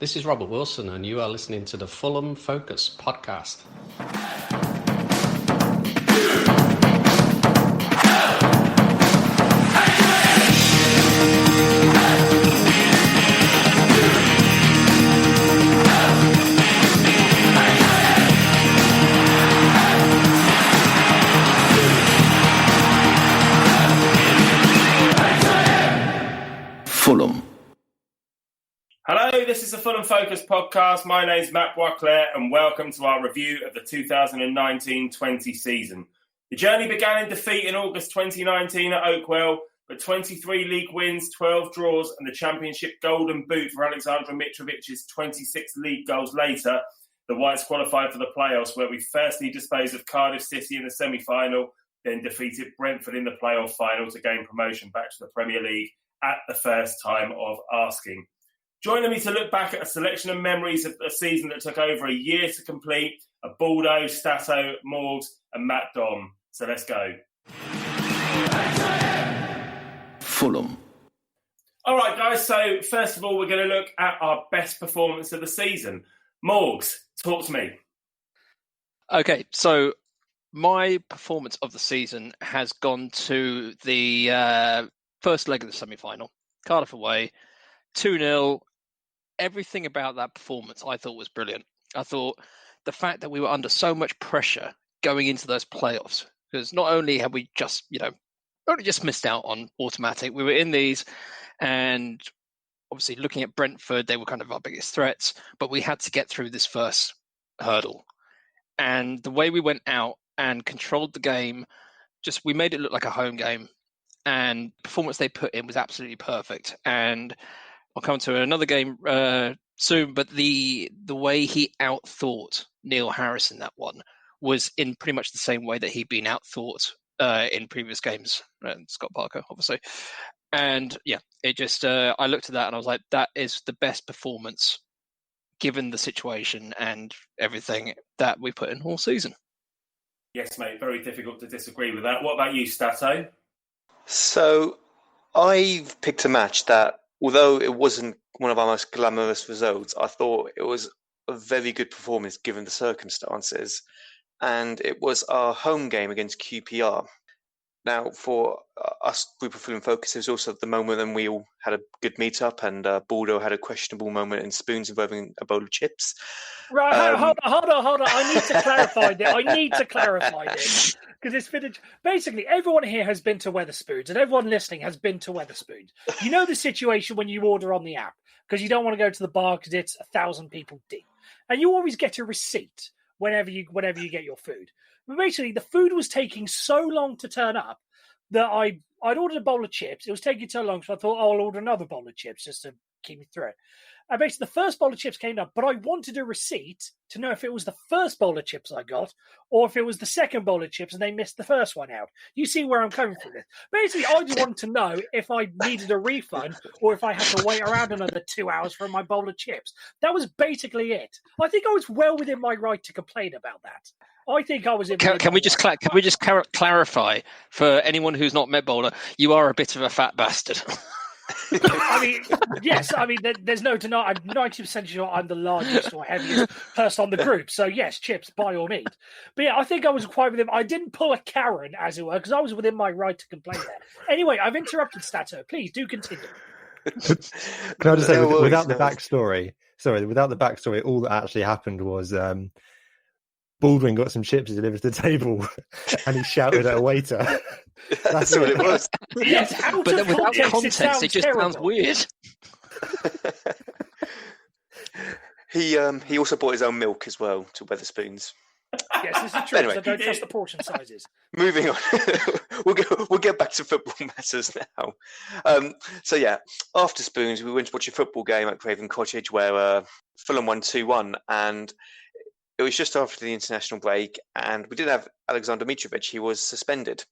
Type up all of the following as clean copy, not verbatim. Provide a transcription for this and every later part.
This is Robert Wilson, and you are listening to the Fulham Focus podcast. Fulham. Hello, this is the Fulham Focus podcast. My name is Matt Boisclair and welcome to our review of the 2019-20 season. The journey began in defeat in August 2019 at Oakwell, but 23 league wins, 12 draws and the Championship Golden Boot for Alexander Mitrovic's 26 league goals later, the Whites qualified for the playoffs, where we firstly disposed of Cardiff City in the semi-final, then defeated Brentford in the playoff final to gain promotion back to the Premier League at the first time of asking. Joining me to look back at a selection of memories of a season that took over a year to complete are Baldo, Statto, Morgs and Matt Domm. So let's go. Fulham. All right, guys. So first of all, we're going to look at our best performance of the season. Morgs, talk to me. Okay, so my performance of the season has gone to the first leg of the semi-final, Cardiff away, 2-0. Everything about that performance I thought was brilliant. I thought the fact that we were under so much pressure going into those playoffs, because not only had we just, only just missed out on automatic, we were in these, and obviously looking at Brentford, they were kind of our biggest threats, but we had to get through this first hurdle. And the way we went out and controlled the game, we made it look like a home game. And the performance they put in was absolutely perfect. And I'll come to another game soon, but the way he outthought Neil Harris in that one was in pretty much the same way that he'd been outthought in previous games, Scott Parker, obviously. And yeah, it just, I looked at that and I was like, that is the best performance given the situation and everything that we put in all season. Yes, mate, very difficult to disagree with that. What about you, Statto? So I've picked a match that, although it wasn't one of our most glamorous results, I thought it was a very good performance given the circumstances. And it was our home game against QPR. Now, for us group of Fulham Focus, it was also the moment when we all had a good meet-up and Baldo had a questionable moment in spoons involving a bowl of chips. Right, hold on. I need to clarify this. Because it's been basically everyone here has been to Wetherspoons, and everyone listening has been to Wetherspoons. You know the situation when you order on the app because you don't want to go to the bar because it's 1,000 people deep, and you always get a receipt whenever you get your food. But basically, the food was taking so long to turn up that I'd ordered a bowl of chips. It was taking so long, so I thought, I'll order another bowl of chips just to keep me through it. And basically, the first bowl of chips came up, but I wanted a receipt to know if it was the first bowl of chips I got or if it was the second bowl of chips and they missed the first one out. You see where I'm coming from this. Basically, I just wanted to know if I needed a refund or if I had to wait around another 2 hours for my bowl of chips. That was basically it. I think I was well within my right to complain about that. I think I was in. Can we just clarify for anyone who's not Met Bowler? You are a bit of a fat bastard. I mean, yes. I mean, there's no denying. I'm 90% sure I'm the largest or heaviest person on the group. So yes, chips by all means. But yeah, I think I was quite with him. I didn't pull a Karen, as it were, because I was within my right to complain there. Anyway, I've interrupted Statto. Please do continue. Can I just say, without the backstory, all that actually happened was Baldwin got some chips delivered to the table and he shouted at a waiter. That's what it was. Yes, but then without context, it just sounds weird. He also bought his own milk as well to Wetherspoons. Yes, this is true. Anyway, so don't trust the portion sizes. Moving on, we'll get back to football matters now. So yeah, after Spoons, we went to watch a football game at Craven Cottage where Fulham won 2-1, and it was just after the international break, and we did have Alexander Mitrovic. He was suspended,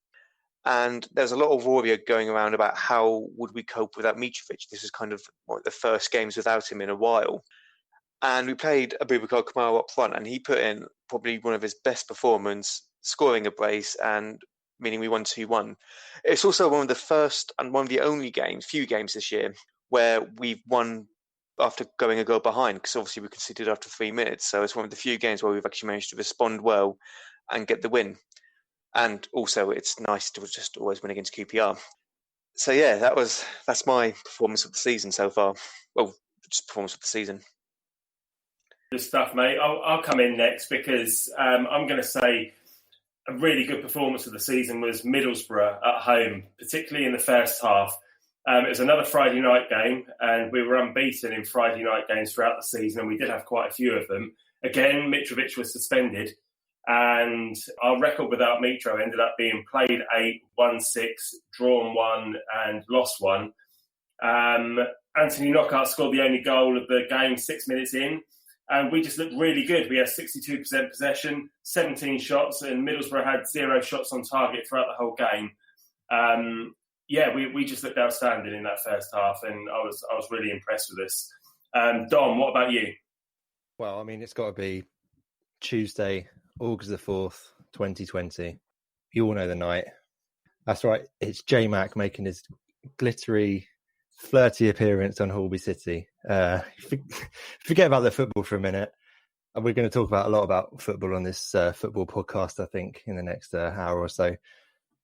and there's a lot of worry going around about how would we cope without Mitrovic. This is kind of one of the first games without him in a while. And we played Abubakar Kamara up front, and he put in probably one of his best performances, scoring a brace, and meaning we won 2-1. It's also one of the first and one of the only few games this year, where we've won after going a goal behind, because obviously we conceded after 3 minutes. So it's one of the few games where we've actually managed to respond well and get the win. And also, it's nice to just always win against QPR. So yeah, that's my performance of the season so far. Well, just performance of the season. Good stuff, mate. I'll come in next because I'm going to say a really good performance of the season was Middlesbrough at home, particularly in the first half. It was another Friday night game, and we were unbeaten in Friday night games throughout the season, and we did have quite a few of them. Again, Mitrovic was suspended, and our record without Mitro ended up being played 8, won 6, drawn 1, and lost 1. Anthony Knockaert scored the only goal of the game 6 minutes in, and we just looked really good. We had 62% possession, 17 shots, and Middlesbrough had 0 shots on target throughout the whole game. We just looked outstanding in that first half, and I was really impressed with this. Dom, what about you? Well, I mean, it's got to be Tuesday, August the 4th, 2020. You all know the night. That's right. It's J-Mac making his glittery, flirty appearance on Horby City. Forget about the football for a minute. We're going to talk about a lot about football on this football podcast, I think, in the next hour or so.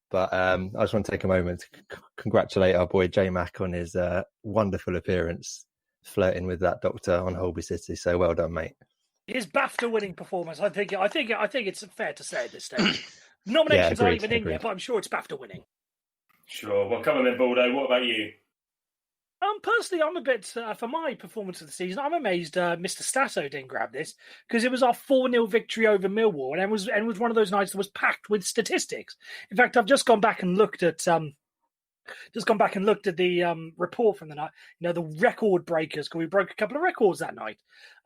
But I just want to take a moment to congratulate our boy J-Mac on his wonderful appearance, flirting with that doctor on Holby City. So well done, mate. His BAFTA-winning performance. I think it's fair to say at this stage. Nominations aren't even in yet, but I'm sure it's BAFTA-winning. Sure. Well, come on then, Baldo. What about you? Personally, I'm a bit, for my performance of the season, I'm amazed Mr. Statto didn't grab this, because it was our 4-0 victory over Millwall, and it was one of those nights that was packed with statistics. In fact, I've just gone back and looked at the report from the night. You know, the record breakers, because we broke a couple of records that night.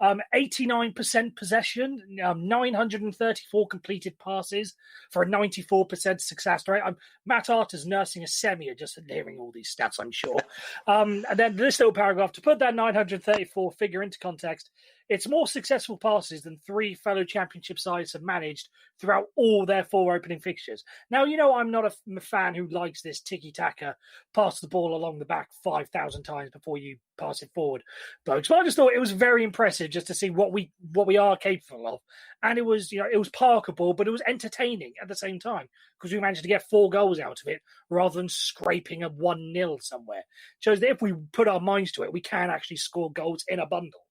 89% possession, 934 completed passes for a 94% success rate. Matt Arter's nursing a semia just hearing all these stats, I'm sure. And then this little paragraph, to put that 934 figure into context, it's more successful passes than 3 fellow championship sides have managed throughout all their 4 opening fixtures. Now, you know, I'm not a fan who likes this tiki-taka, pass the ball along the back 5,000 times before you pass it forward, folks. But I just thought it was very impressive just to see what we are capable of. And it was, you know, it was parkable, but it was entertaining at the same time because we managed to get 4 goals out of it rather than scraping a 1-0 somewhere. It shows that if we put our minds to it, we can actually score goals in a bundle.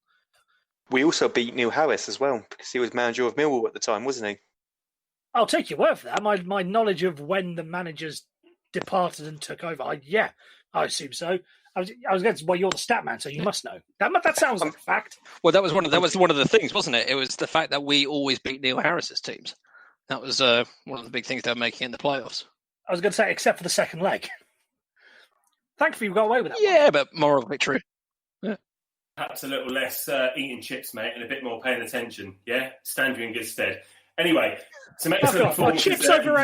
We also beat Neil Harris as well, because he was manager of Millwall at the time, wasn't he? I'll take your word for that. My knowledge of when the managers departed and took over, I assume so. I was going to say, well, you're the stat man, so you must know. That sounds like a fact. Well, that was one of the things, wasn't it? It was the fact that we always beat Neil Harris's teams. That was one of the big things they were making in the playoffs. I was going to say, except for the second leg. Thankfully, we got away with that. Yeah, one. but moral victory. Yeah. Perhaps a little less eating chips, mate, and a bit more paying attention. Yeah, stand you in good stead. Anyway, some excellent performances.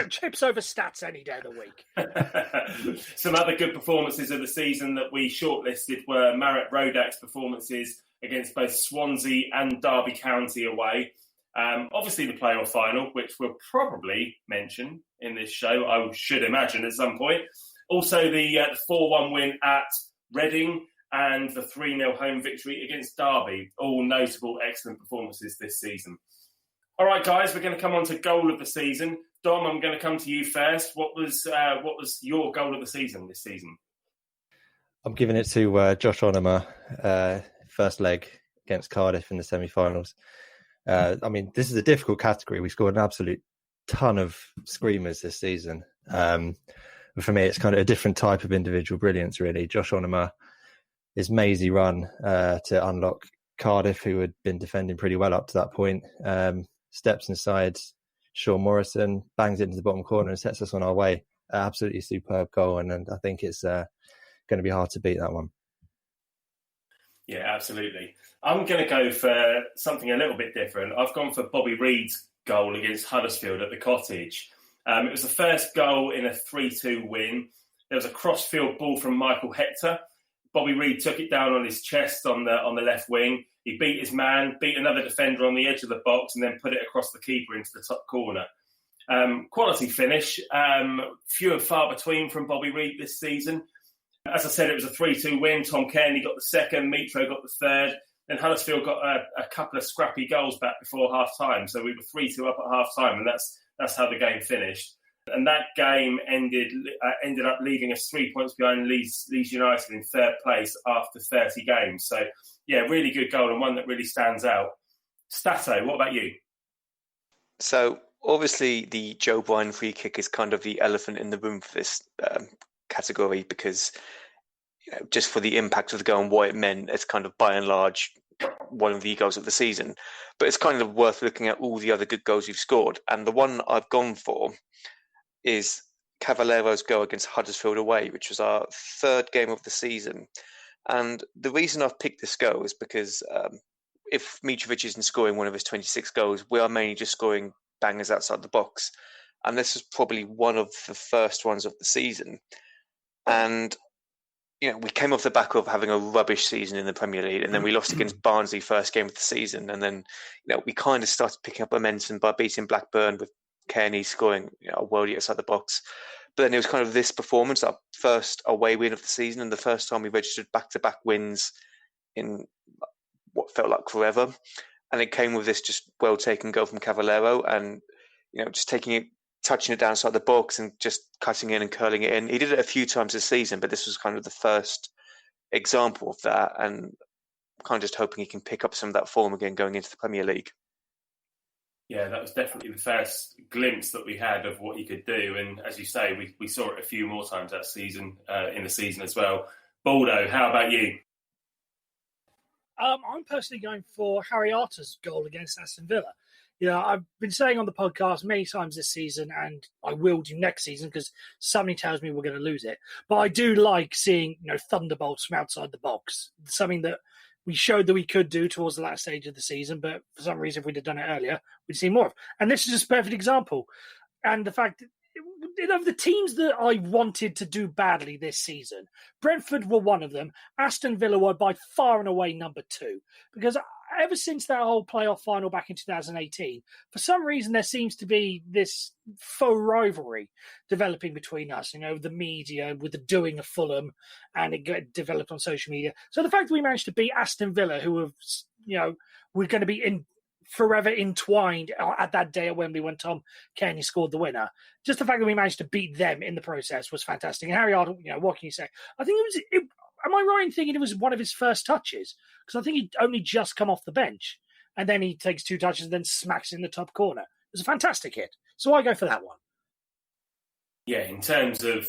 Chips over stats any day of the week. Some other good performances of the season that we shortlisted were Marat Rodak's performances against both Swansea and Derby County away. Obviously, the playoff final, which we'll probably mention in this show, I should imagine at some point. Also, the 4-1 win at Reading and the 3-0 home victory against Derby. All notable, excellent performances this season. All right, guys, we're going to come on to goal of the season. Dom, I'm going to come to you first. What was your goal of the season this season? I'm giving it to Josh Onomah, first leg against Cardiff in the semi-finals. I mean, this is a difficult category. We scored an absolute ton of screamers this season. For me, it's kind of a different type of individual brilliance, really. Josh Onomah, his mazy run to unlock Cardiff, who had been defending pretty well up to that point, steps inside Sean Morrison, bangs it into the bottom corner and sets us on our way. Absolutely superb goal, and I think it's going to be hard to beat that one. Yeah, absolutely. I'm going to go for something a little bit different. I've gone for Bobby Reid's goal against Huddersfield at the Cottage. It was the first goal in a 3-2 win. There was a cross-field ball from Michael Hector. Bobby Reid took it down on his chest on the left wing. He beat his man, beat another defender on the edge of the box, and then put it across the keeper into the top corner. Quality finish. Few and far between from Bobby Reid this season. As I said, it was a 3-2 win. Tom Kearney got the second, Mitro got the third. Then Huddersfield got a couple of scrappy goals back before half-time. So we were 3-2 up at half-time, and that's how the game finished. And that game ended up leaving us 3 points behind Leeds United in third place after 30 games. So, yeah, really good goal and one that really stands out. Statto, what about you? So, obviously, the Joe Bryan free kick is kind of the elephant in the room for this category because just for the impact of the goal and what it meant, it's kind of by and large one of the goals of the season. But it's kind of worth looking at all the other good goals you've scored. And the one I've gone for is Cavallero's goal against Huddersfield away, which was our third game of the season. And the reason I've picked this goal is because if Mitrovic isn't scoring one of his 26 goals, we are mainly just scoring bangers outside the box. And this is probably one of the first ones of the season. And, we came off the back of having a rubbish season in the Premier League, and then we lost against Barnsley first game of the season. And then, we kind of started picking up momentum by beating Blackburn with Kearney scoring a worldie outside the box. But then it was kind of this performance, our first away win of the season, and the first time we registered back-to-back wins in what felt like forever. And it came with this just well-taken goal from Cavallero and, just touching it down outside the box and just cutting in and curling it in. He did it a few times this season, but this was kind of the first example of that. And I'm kind of just hoping he can pick up some of that form again going into the Premier League. Yeah, that was definitely the first glimpse that we had of what he could do. And as you say, we saw it a few more times that season, in the season as well. Baldo, how about you? I'm personally going for Harry Arter's goal against Aston Villa. I've been saying on the podcast many times this season, and I will do next season because somebody tells me we're going to lose it. But I do like seeing, thunderbolts from outside the box. Something that we showed that we could do towards the last stage of the season, but for some reason, if we'd have done it earlier, we'd see more of. And this is just a perfect example. And the fact that, the teams that I wanted to do badly this season, Brentford were one of them. Aston Villa were by far and away number two. Because ever since that whole playoff final back in 2018, for some reason there seems to be this faux rivalry developing between us, the media with the doing of Fulham, and it got developed on social media. So the fact that we managed to beat Aston Villa, who have, we're going to be forever entwined at that day at Wembley when Tom Kearney scored the winner. Just the fact that we managed to beat them in the process was fantastic. And Harry Arter, what can you say? I think am I right in thinking it was one of his first touches? Because I think he'd only just come off the bench, and then he takes two touches and then smacks in the top corner. It was a fantastic hit. So I go for that one. Yeah, in terms of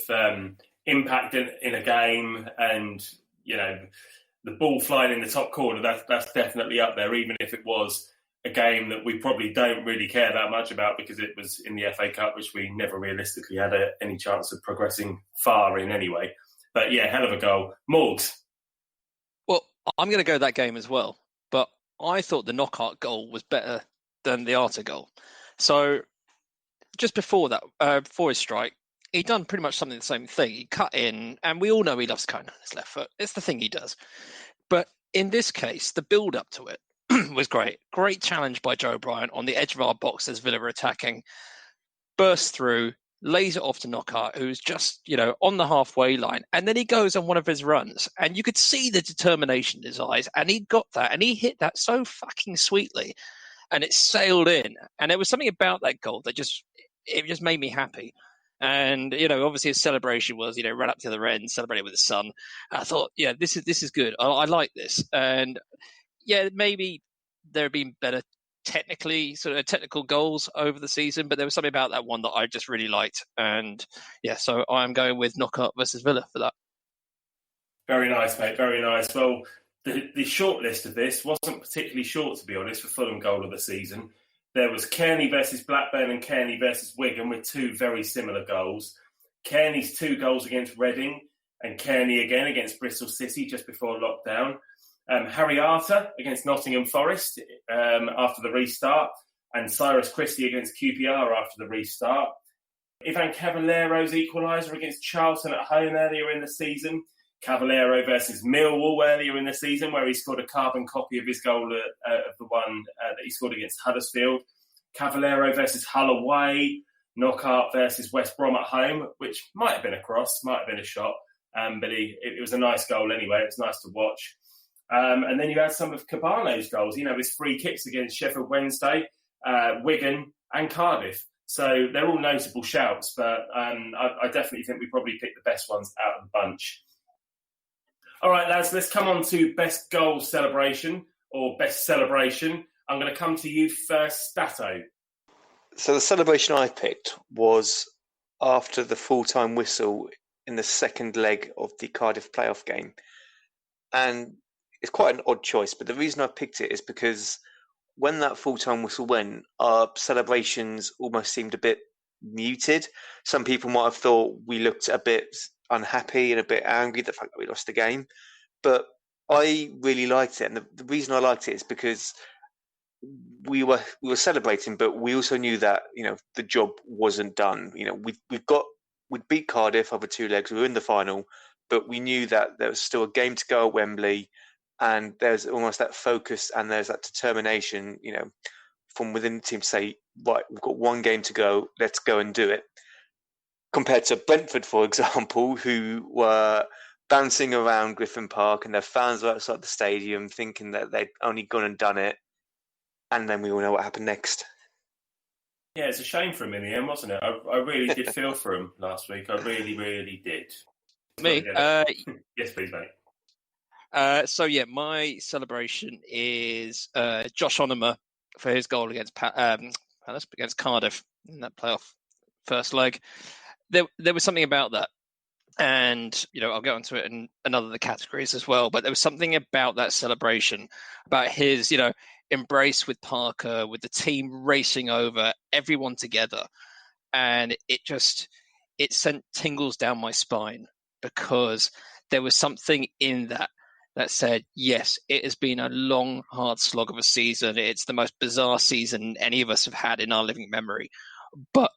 impact in a game and, the ball flying in the top corner, that's definitely up there, even if it was a game that we probably don't really care that much about because it was in the FA Cup, which we never realistically had any chance of progressing far in anyway. But yeah, hell of a goal. Morgs. Well, I'm going to go that game as well, but I thought the knockout goal was better than the Arter goal. So just before that, before his strike, he'd done pretty much something the same thing. He cut in, and we all know he loves cutting on his left foot. It's the thing he does. But in this case, the build-up to it was great. Great challenge by Joe Bryan on the edge of our box as Villa were attacking. Burst through, lays it off to Knockaert, who's just, on the halfway line. And then he goes on one of his runs. And you could see the determination in his eyes. And he got that. And he hit that so fucking sweetly. And it sailed in. And there was something about that goal that just made me happy. And, obviously his celebration was, ran up to the other end, celebrated with his son. I thought, yeah, this is good. I like this. And yeah, maybe there have been better technical goals over the season, but there was something about that one that I just really liked. And yeah, so I'm going with Knockaert versus Villa for that. Very nice, mate. Very nice. Well, the short list of this wasn't particularly short, to be honest, for Fulham goal of the season. There was Kearney versus Blackburn and Kearney versus Wigan with two very similar goals. Kearney's 2 goals against Reading and Kearney again against Bristol City just before lockdown. Harry Arter against Nottingham Forest after the restart, and Cyrus Christie against QPR after the restart. Ivan Cavallero's equaliser against Charlton at home earlier in the season. Cavallero versus Millwall earlier in the season, where he scored a carbon copy of his goal of the one that he scored against Huddersfield. Cavallero versus Hull away. Knockaert versus West Brom at home, which might have been a cross, might have been a shot. but it was a nice goal anyway. It was nice to watch. And then you had some of Cabano's goals, his free kicks against Sheffield Wednesday, Wigan and Cardiff. So they're all notable shouts, but I definitely think we probably picked the best ones out of the bunch. All right, lads, let's come on to best goal celebration or best celebration. I'm going to come to you first, Statto. So the celebration I picked was after the full-time whistle in the second leg of the Cardiff playoff game. And it's quite an odd choice, but the reason I picked it is because when that full-time whistle went, our celebrations almost seemed a bit muted. Some people might have thought we looked a bit unhappy and a bit angry at the fact that we lost the game. But I really liked it. And the reason I liked it is because we were celebrating, but we also knew that, the job wasn't done. We'd beat Cardiff over 2 legs. We were in the final, but we knew that there was still a game to go at Wembley. And there's almost that focus and there's that determination, from within the team to say, right, we've got 1 game to go, let's go and do it. Compared to Brentford, for example, who were bouncing around Griffin Park and their fans were outside the stadium thinking that they'd only gone and done it. And then we all know what happened next. Yeah, it's a shame for him in the end, wasn't it? I really did feel for him last week. I really, really did. Me? Yes, please, mate. My celebration is Josh Onomah for his goal against against Cardiff in that playoff first leg. There was something about that, and I'll get onto it in another of the categories as well. But there was something about that celebration, about his embrace with Parker, with the team racing over everyone together, and it sent tingles down my spine because there was something in that said, yes, it has been a long, hard slog of a season. It's the most bizarre season any of us have had in our living memory. But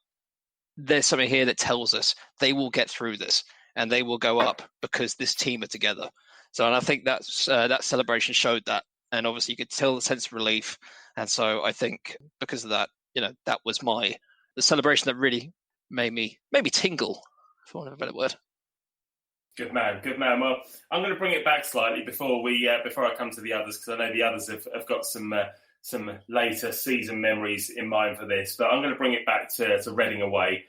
there's something here that tells us they will get through this and they will go up because this team are together. So, and I think that celebration showed that. And obviously you could tell the sense of relief. And so I think because of that, that was the celebration that really made me tingle, for want of a better word. Good man. Well, I'm going to bring it back slightly before I come to the others, because I know the others have got some later season memories in mind for this. But I'm going to bring it back to Reading away.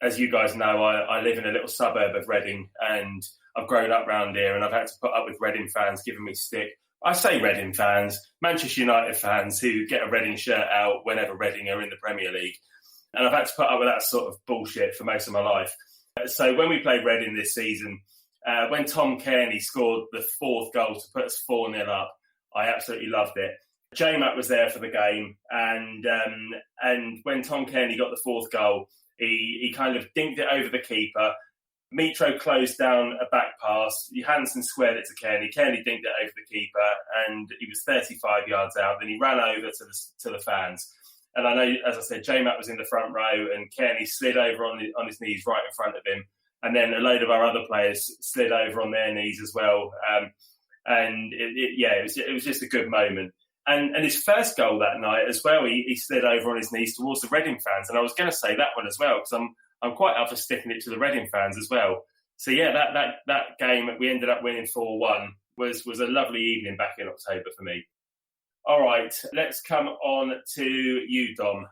As you guys know, I live in a little suburb of Reading, and I've grown up round here, and I've had to put up with Reading fans giving me stick. I say Reading fans, Manchester United fans who get a Reading shirt out whenever Reading are in the Premier League, and I've had to put up with that sort of bullshit for most of my life. So when we played Reading this season, when Tom Kearney scored the 4th goal to put us 4-0 up, I absolutely loved it. J-Matt was there for the game, and when Tom Kearney got the 4th goal, he kind of dinked it over the keeper. Mitro closed down a back pass. Johansson squared it to Kearney. Kearney dinked it over the keeper, and he was 35 yards out. Then he ran over to the fans. And I know, as I said, J-Matt was in the front row, and Kearney slid over on his knees right in front of him. And then a load of our other players slid over on their knees as well. It was just a good moment. And his first goal that night as well, he slid over on his knees towards the Reading fans. And I was going to say that one as well, because I'm quite up for sticking it to the Reading fans as well. So yeah, that game we ended up winning 4-1 was a lovely evening back in October for me. All right, let's come on to you, Dom.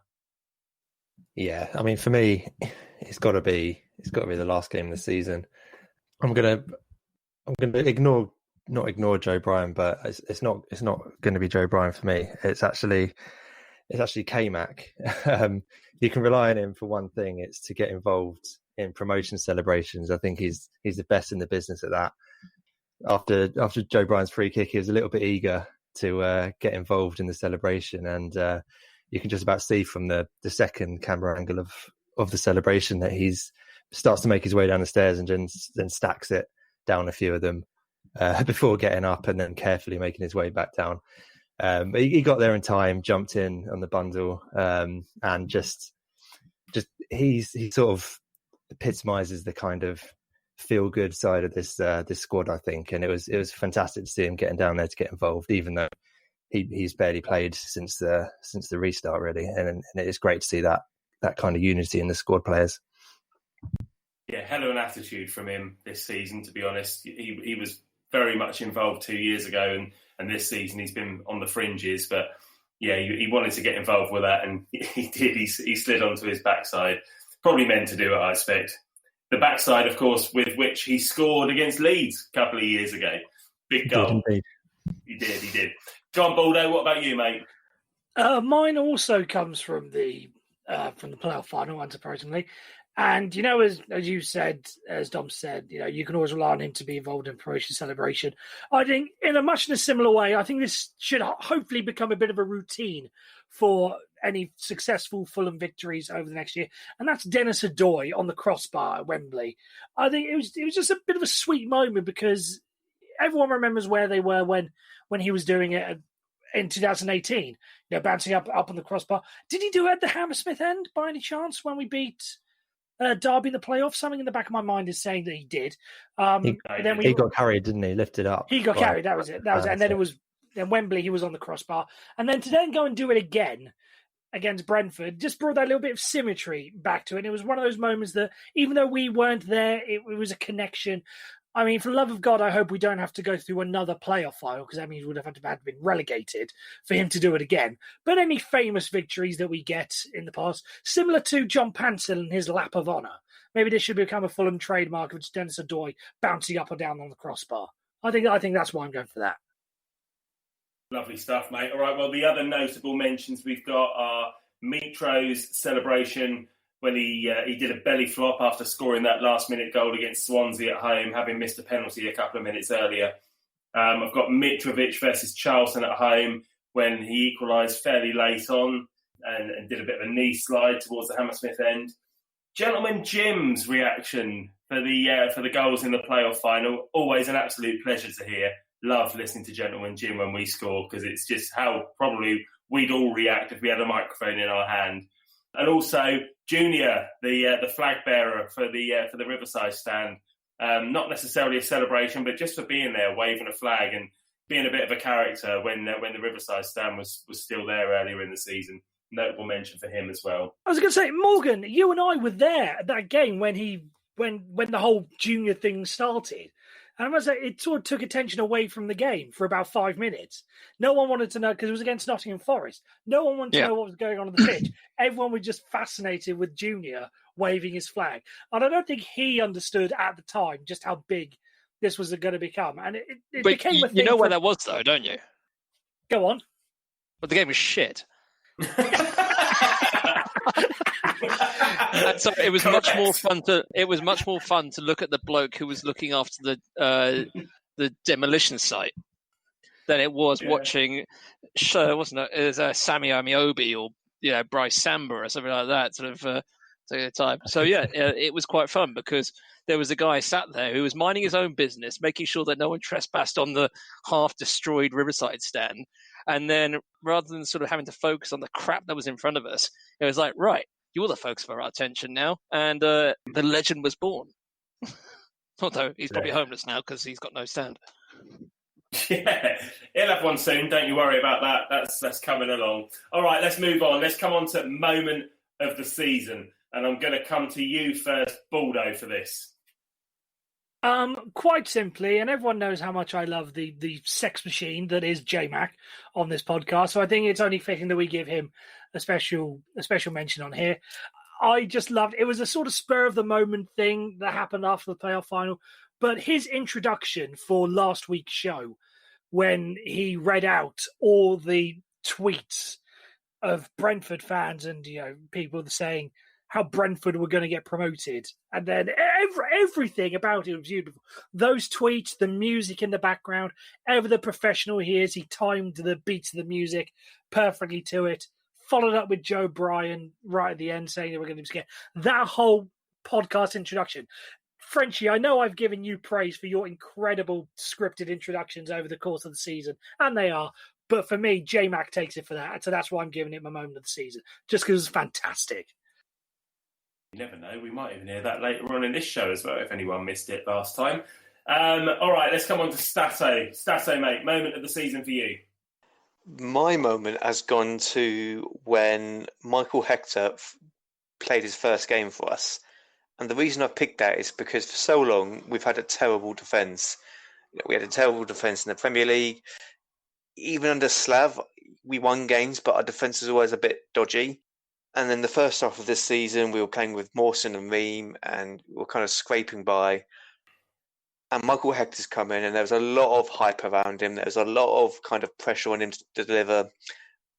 Yeah, I mean, for me, it's got to be the last game of the season. I'm gonna not ignore Joe Bryan, but it's not going to be Joe Bryan for me. It's actually K-Mac. You can rely on him for one thing. It's to get involved in promotion celebrations. I think he's the best in the business at that. After Joe Bryan's free kick, he was a little bit eager to get involved in the celebration, and you can just about see from the second camera angle of the celebration that he's starts to make his way down the stairs and then stacks it down a few of them before getting up and then carefully making his way back down. But he got there in time, jumped in on the bundle, and just he sort of epitomizes the kind of feel good side of this squad, I think. And it was fantastic to see him getting down there to get involved, even though he's barely played since the restart, really. And it is great to see that kind of unity in the squad players. Yeah, hell of an attitude from him this season, to be honest. He was very much involved 2 years ago, and this season he's been on the fringes. But yeah, he wanted to get involved with that, and he did. He slid onto his backside. Probably meant to do it, I expect. The backside, of course, with which he scored against Leeds a couple of years ago. Big goal. He did. John Baldo, what about you, mate? Mine also comes from the playoff final, unsurprisingly. And, as you said, as Dom said, you can always rely on him to be involved in promotion celebration. I think in a similar way, I think this should hopefully become a bit of a routine for any successful Fulham victories over the next year. And that's Dennis Adoy on the crossbar at Wembley. I think it was just a bit of a sweet moment because everyone remembers where they were when he was doing it in 2018, bouncing up on the crossbar. Did he do it at the Hammersmith end by any chance when we beat Derby in the playoffs? Something in the back of my mind is saying that he did. He got carried, didn't he? Lifted up. He got carried. That was it. And then it was Wembley. He was on the crossbar, and then to then go and do it again against Brentford just brought that little bit of symmetry back to it. And it was one of those moments that, even though we weren't there, it was a connection. I mean, for the love of God, I hope we don't have to go through another playoff final because that means we would have had to have been relegated for him to do it again. But any famous victories that we get in the past, similar to John Pansel and his lap of honour, maybe this should become a Fulham trademark of Dennis Adoy bouncing up or down on the crossbar. I think that's why I'm going for that. Lovely stuff, mate. All right, well, the other notable mentions we've got are Mitro's celebration when he did a belly flop after scoring that last-minute goal against Swansea at home, having missed a penalty a couple of minutes earlier. I've got Mitrovic versus Charlton at home when he equalised fairly late on and did a bit of a knee slide towards the Hammersmith end. Gentleman Jim's reaction for the goals in the playoff final, always an absolute pleasure to hear. Love listening to Gentleman Jim when we score because it's just how probably we'd all react if we had a microphone in our hand. And also Junior, the flag bearer for the Riverside stand. Not necessarily a celebration, but just for being there, waving a flag and being a bit of a character when the Riverside stand was still there earlier in the season. Notable mention for him as well. I was going to say, Morgan, you and I were there at that game when the whole Junior thing started. And I must say, it sort of took attention away from the game for about 5 minutes. No one wanted to know, because it was against Nottingham Forest. No one wanted to know what was going on the pitch. Everyone was just fascinated with Junior waving his flag. And I don't think he understood at the time just how big this was going to become. And it became a thing. You know where that was, though, don't you? Go on. But the game was shit. And so it was much more fun to look at the bloke who was looking after the demolition site than it was watching. Wasn't it? It was Sammy Amiobi or Bryce Samba or something like that. Sort of time. So it was quite fun because there was a guy sat there who was minding his own business, making sure that no one trespassed on the half-destroyed Riverside stand. And then rather than sort of having to focus on the crap that was in front of us, it was like, right, you're the focus for our attention now. And the legend was born. Although he's probably homeless now because he's got no stand. Yeah, he'll have one soon. Don't you worry about that. That's coming along. All right, let's move on. Let's come on to moment of the season. And I'm going to come to you first, Baldo, for this. Quite simply, and everyone knows how much I love the sex machine that is J-Mac on this podcast, so I think it's only fitting that we give him a special mention on here. I just loved it. It was a sort of spur of the moment thing that happened after the playoff final, but his introduction for last week's show, when he read out all the tweets of Brentford fans and people saying how Brentford were going to get promoted. And then everything about it was beautiful. Those tweets, the music in the background, ever the professional he is, he timed the beats of the music perfectly to it. Followed up with Joe Bryan right at the end saying they were going to be scared. That whole podcast introduction. Frenchie, I know I've given you praise for your incredible scripted introductions over the course of the season, and they are. But for me, J-Mac takes it for that. So that's why I'm giving it my moment of the season, just because it's fantastic. You never know. We might even hear that later on in this show as well, if anyone missed it last time. All right, let's come on to Statto. Statto, mate, moment of the season for you. My moment has gone to when Michael Hector played his first game for us. And the reason I picked that is because for so long we've had a terrible defence. We had a terrible defence in the Premier League. Even under Slav, we won games, but our defence was always a bit dodgy. And then the first half of this season, we were playing with Mawson and Ream, and we were kind of scraping by. And Michael Hector's come in, and there was a lot of hype around him. There was a lot of kind of pressure on him to deliver.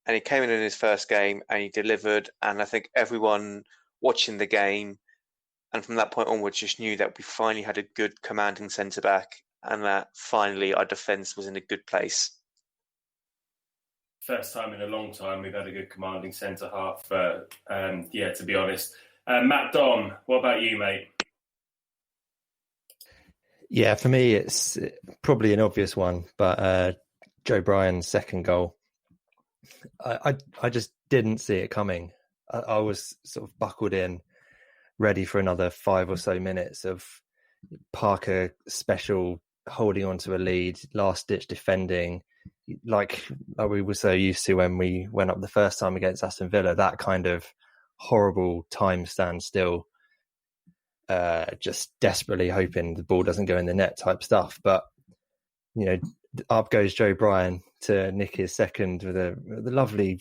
And he came in his first game, and he delivered. And I think everyone watching the game, and from that point onwards, just knew that we finally had a good commanding centre-back, and that finally our defence was in a good place. First time in a long time we've had a good commanding centre-half. To be honest. Matt Domm, what about you, mate? Yeah, for me, it's probably an obvious one, but Joe Bryan's second goal, I just didn't see it coming. I was sort of buckled in, ready for another 5 or so minutes of Parker special, holding on to a lead, last-ditch defending, like we were so used to when we went up the first time against Aston Villa, that kind of horrible time standstill, just desperately hoping the ball doesn't go in the net type stuff. But, up goes Joe Bryan to nick his second with a lovely,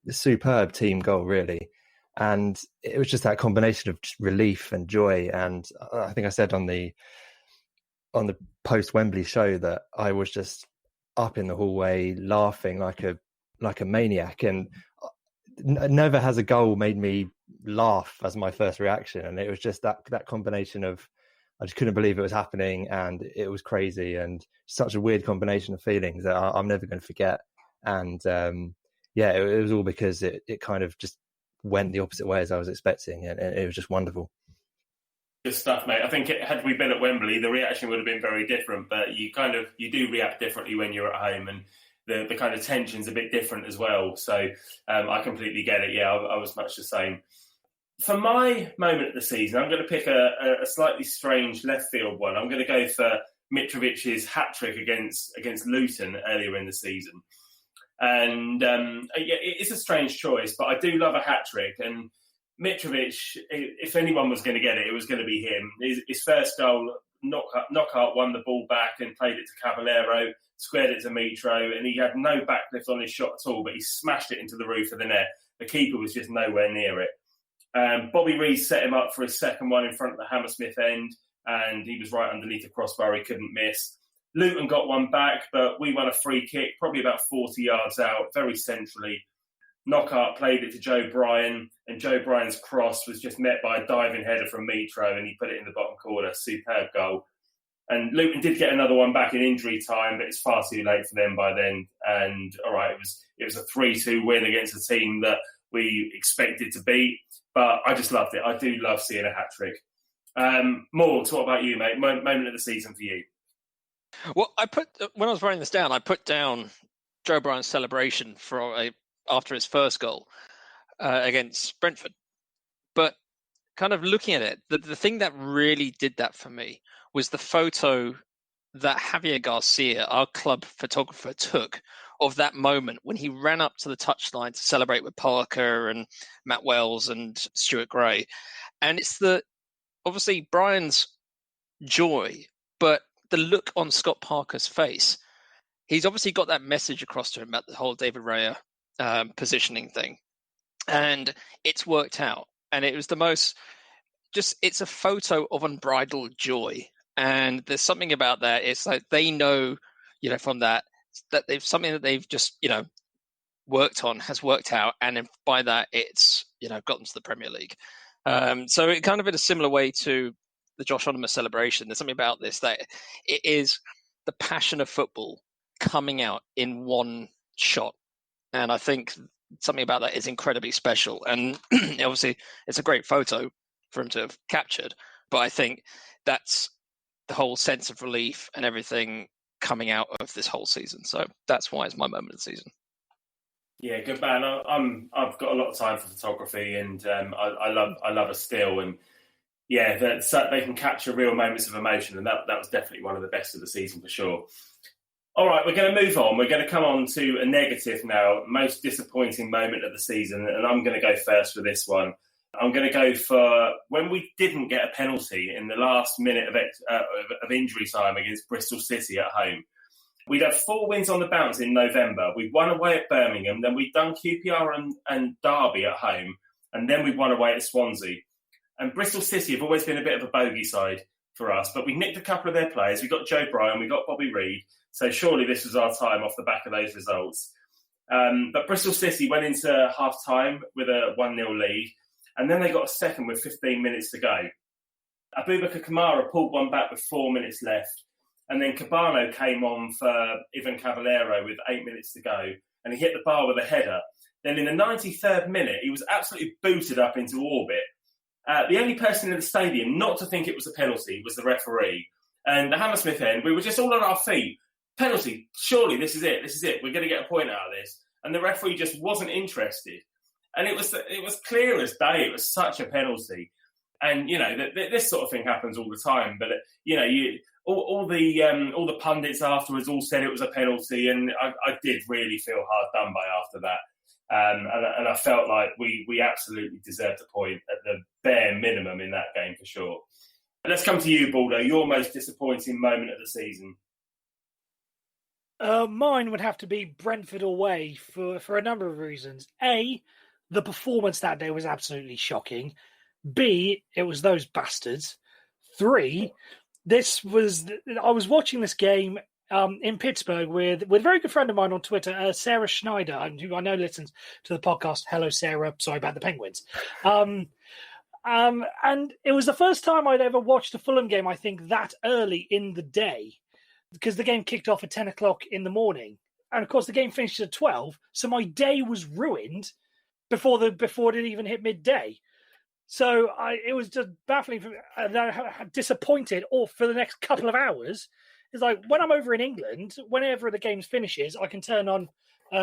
superb team goal, really. And it was just that combination of relief and joy. And I think I said on the post-Wembley show that I was just up in the hallway laughing like a maniac, and never has a goal made me laugh as my first reaction. And it was just that combination of, I just couldn't believe it was happening, and it was crazy, and such a weird combination of feelings that I'm never going to forget. And it was all because it kind of just went the opposite way as I was expecting, and it was just wonderful. Good stuff, mate. I think had we been at Wembley, the reaction would have been very different. But you do react differently when you're at home, and the kind of tension's a bit different as well. So I completely get it. Yeah, I was much the same. For my moment of the season, I'm going to pick a slightly strange left field one. I'm going to go for Mitrovic's hat trick against Luton earlier in the season. And it's a strange choice, but I do love a hat trick. And Mitrovic, if anyone was going to get it, it was going to be him. His first goal, knockout, won the ball back and played it to Caballero, squared it to Mitro, and he had no backlift on his shot at all, but he smashed it into the roof of the net. The keeper was just nowhere near it. Bobby Rees set him up for his second one in front of the Hammersmith end, and he was right underneath the crossbar. He couldn't miss. Luton got one back, but we won a free kick, probably about 40 yards out, very centrally. Knockout played it to Joe Bryan, and Joe Bryan's cross was just met by a diving header from Mitro, and he put it in the bottom corner. Superb goal. And Luton did get another one back in injury time, but it's far too late for them by then. And all right, it was a 3-2 win against a team that we expected to beat. But I just loved it. I do love seeing a hat trick. Morgs, what about you, mate? Moment of the season for you? Well, when I was writing this down, I put down Joe Bryan's celebration after his first goal against Brentford. But kind of looking at it, the thing that really did that for me was the photo that Javier Garcia, our club photographer, took of that moment when he ran up to the touchline to celebrate with Parker and Matt Wells and Stuart Gray. And it's obviously Bryan's joy, but the look on Scott Parker's face. He's obviously got that message across to him about the whole David Raya positioning thing. And it's worked out. And it was it's a photo of unbridled joy. And there's something about that. It's like they know, from that they've something that they've just, worked on has worked out. And by that, it's, gotten to the Premier League. So it kind of in a similar way to the Josh Onomah celebration. There's something about this that it is the passion of football coming out in one shot. And I think something about that is incredibly special. And obviously it's a great photo for him to have captured, but I think that's the whole sense of relief and everything coming out of this whole season. So that's why it's my moment of the season. Yeah, good man. I've got a lot of time for photography, and I love a still, and yeah, they can capture real moments of emotion, and that was definitely one of the best of the season for sure. All right, we're going to move on. We're going to come on to a negative now, most disappointing moment of the season, and I'm going to go first for this one. I'm going to go for when we didn't get a penalty in the last minute of injury time against Bristol City at home. We'd had 4 wins on the bounce in November. We'd won away at Birmingham, then we'd done QPR and Derby at home, and then we'd won away at Swansea. And Bristol City have always been a bit of a bogey side for us, but we nicked a couple of their players. We got Joe Bryan, we got Bobby Reid, so surely this was our time off the back of those results. But Bristol City went into half-time with a 1-0 lead, and then they got a second with 15 minutes to go. Abubakar Kamara pulled one back with 4 minutes left, and then Cabano came on for Ivan Cavallero with 8 minutes to go, and he hit the bar with a header. Then in the 93rd minute, he was absolutely booted up into orbit. The only person in the stadium not to think it was a penalty was the referee. And the Hammersmith end, we were just all on our feet. Penalty, surely this is it. We're going to get a point out of this. And the referee just wasn't interested. And it was clear as day. It was such a penalty. And, this sort of thing happens all the time. But, all the pundits afterwards all said it was a penalty. And I did really feel hard done by after that. And I felt like we absolutely deserved a point at the bare minimum in that game for sure. Let's come to you, Baldo. Your most disappointing moment of the season. Mine would have to be Brentford away for a number of reasons. A, the performance that day was absolutely shocking. B, it was those bastards. 3, I was watching this game in Pittsburgh with a very good friend of mine on Twitter, Sarah Schneider, who I know listens to the podcast. Hello, Sarah. Sorry about the Penguins. And it was the first time I'd ever watched a Fulham game, I think, that early in the day, because the game kicked off at 10 o'clock in the morning. And, of course, the game finished at 12, so my day was ruined before it even hit midday. So it was just baffling for me. And I disappointed for the next couple of hours. It's like when I'm over in England, whenever the game finishes, I can turn on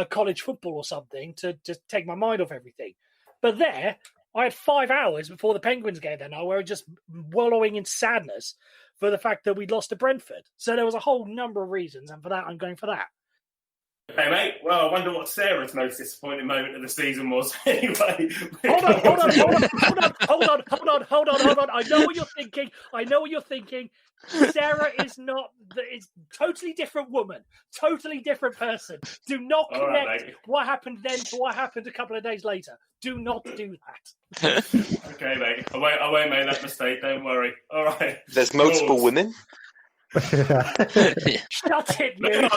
college football or something to just take my mind off everything. But there, I had 5 hours before the Penguins game that night where I was just wallowing in sadness for the fact that we'd lost to Brentford. So there was a whole number of reasons, and for that, I'm going for that. Okay, mate. Well, I wonder what Sarah's most disappointing moment of the season was. Anyway, hold on. I know what you're thinking. Sarah is totally different woman, totally different person. Do not connect what happened then to what happened a couple of days later. Do not do that. Okay, mate. I won't make that mistake. Don't worry. All right. There's multiple women. Shut it, Move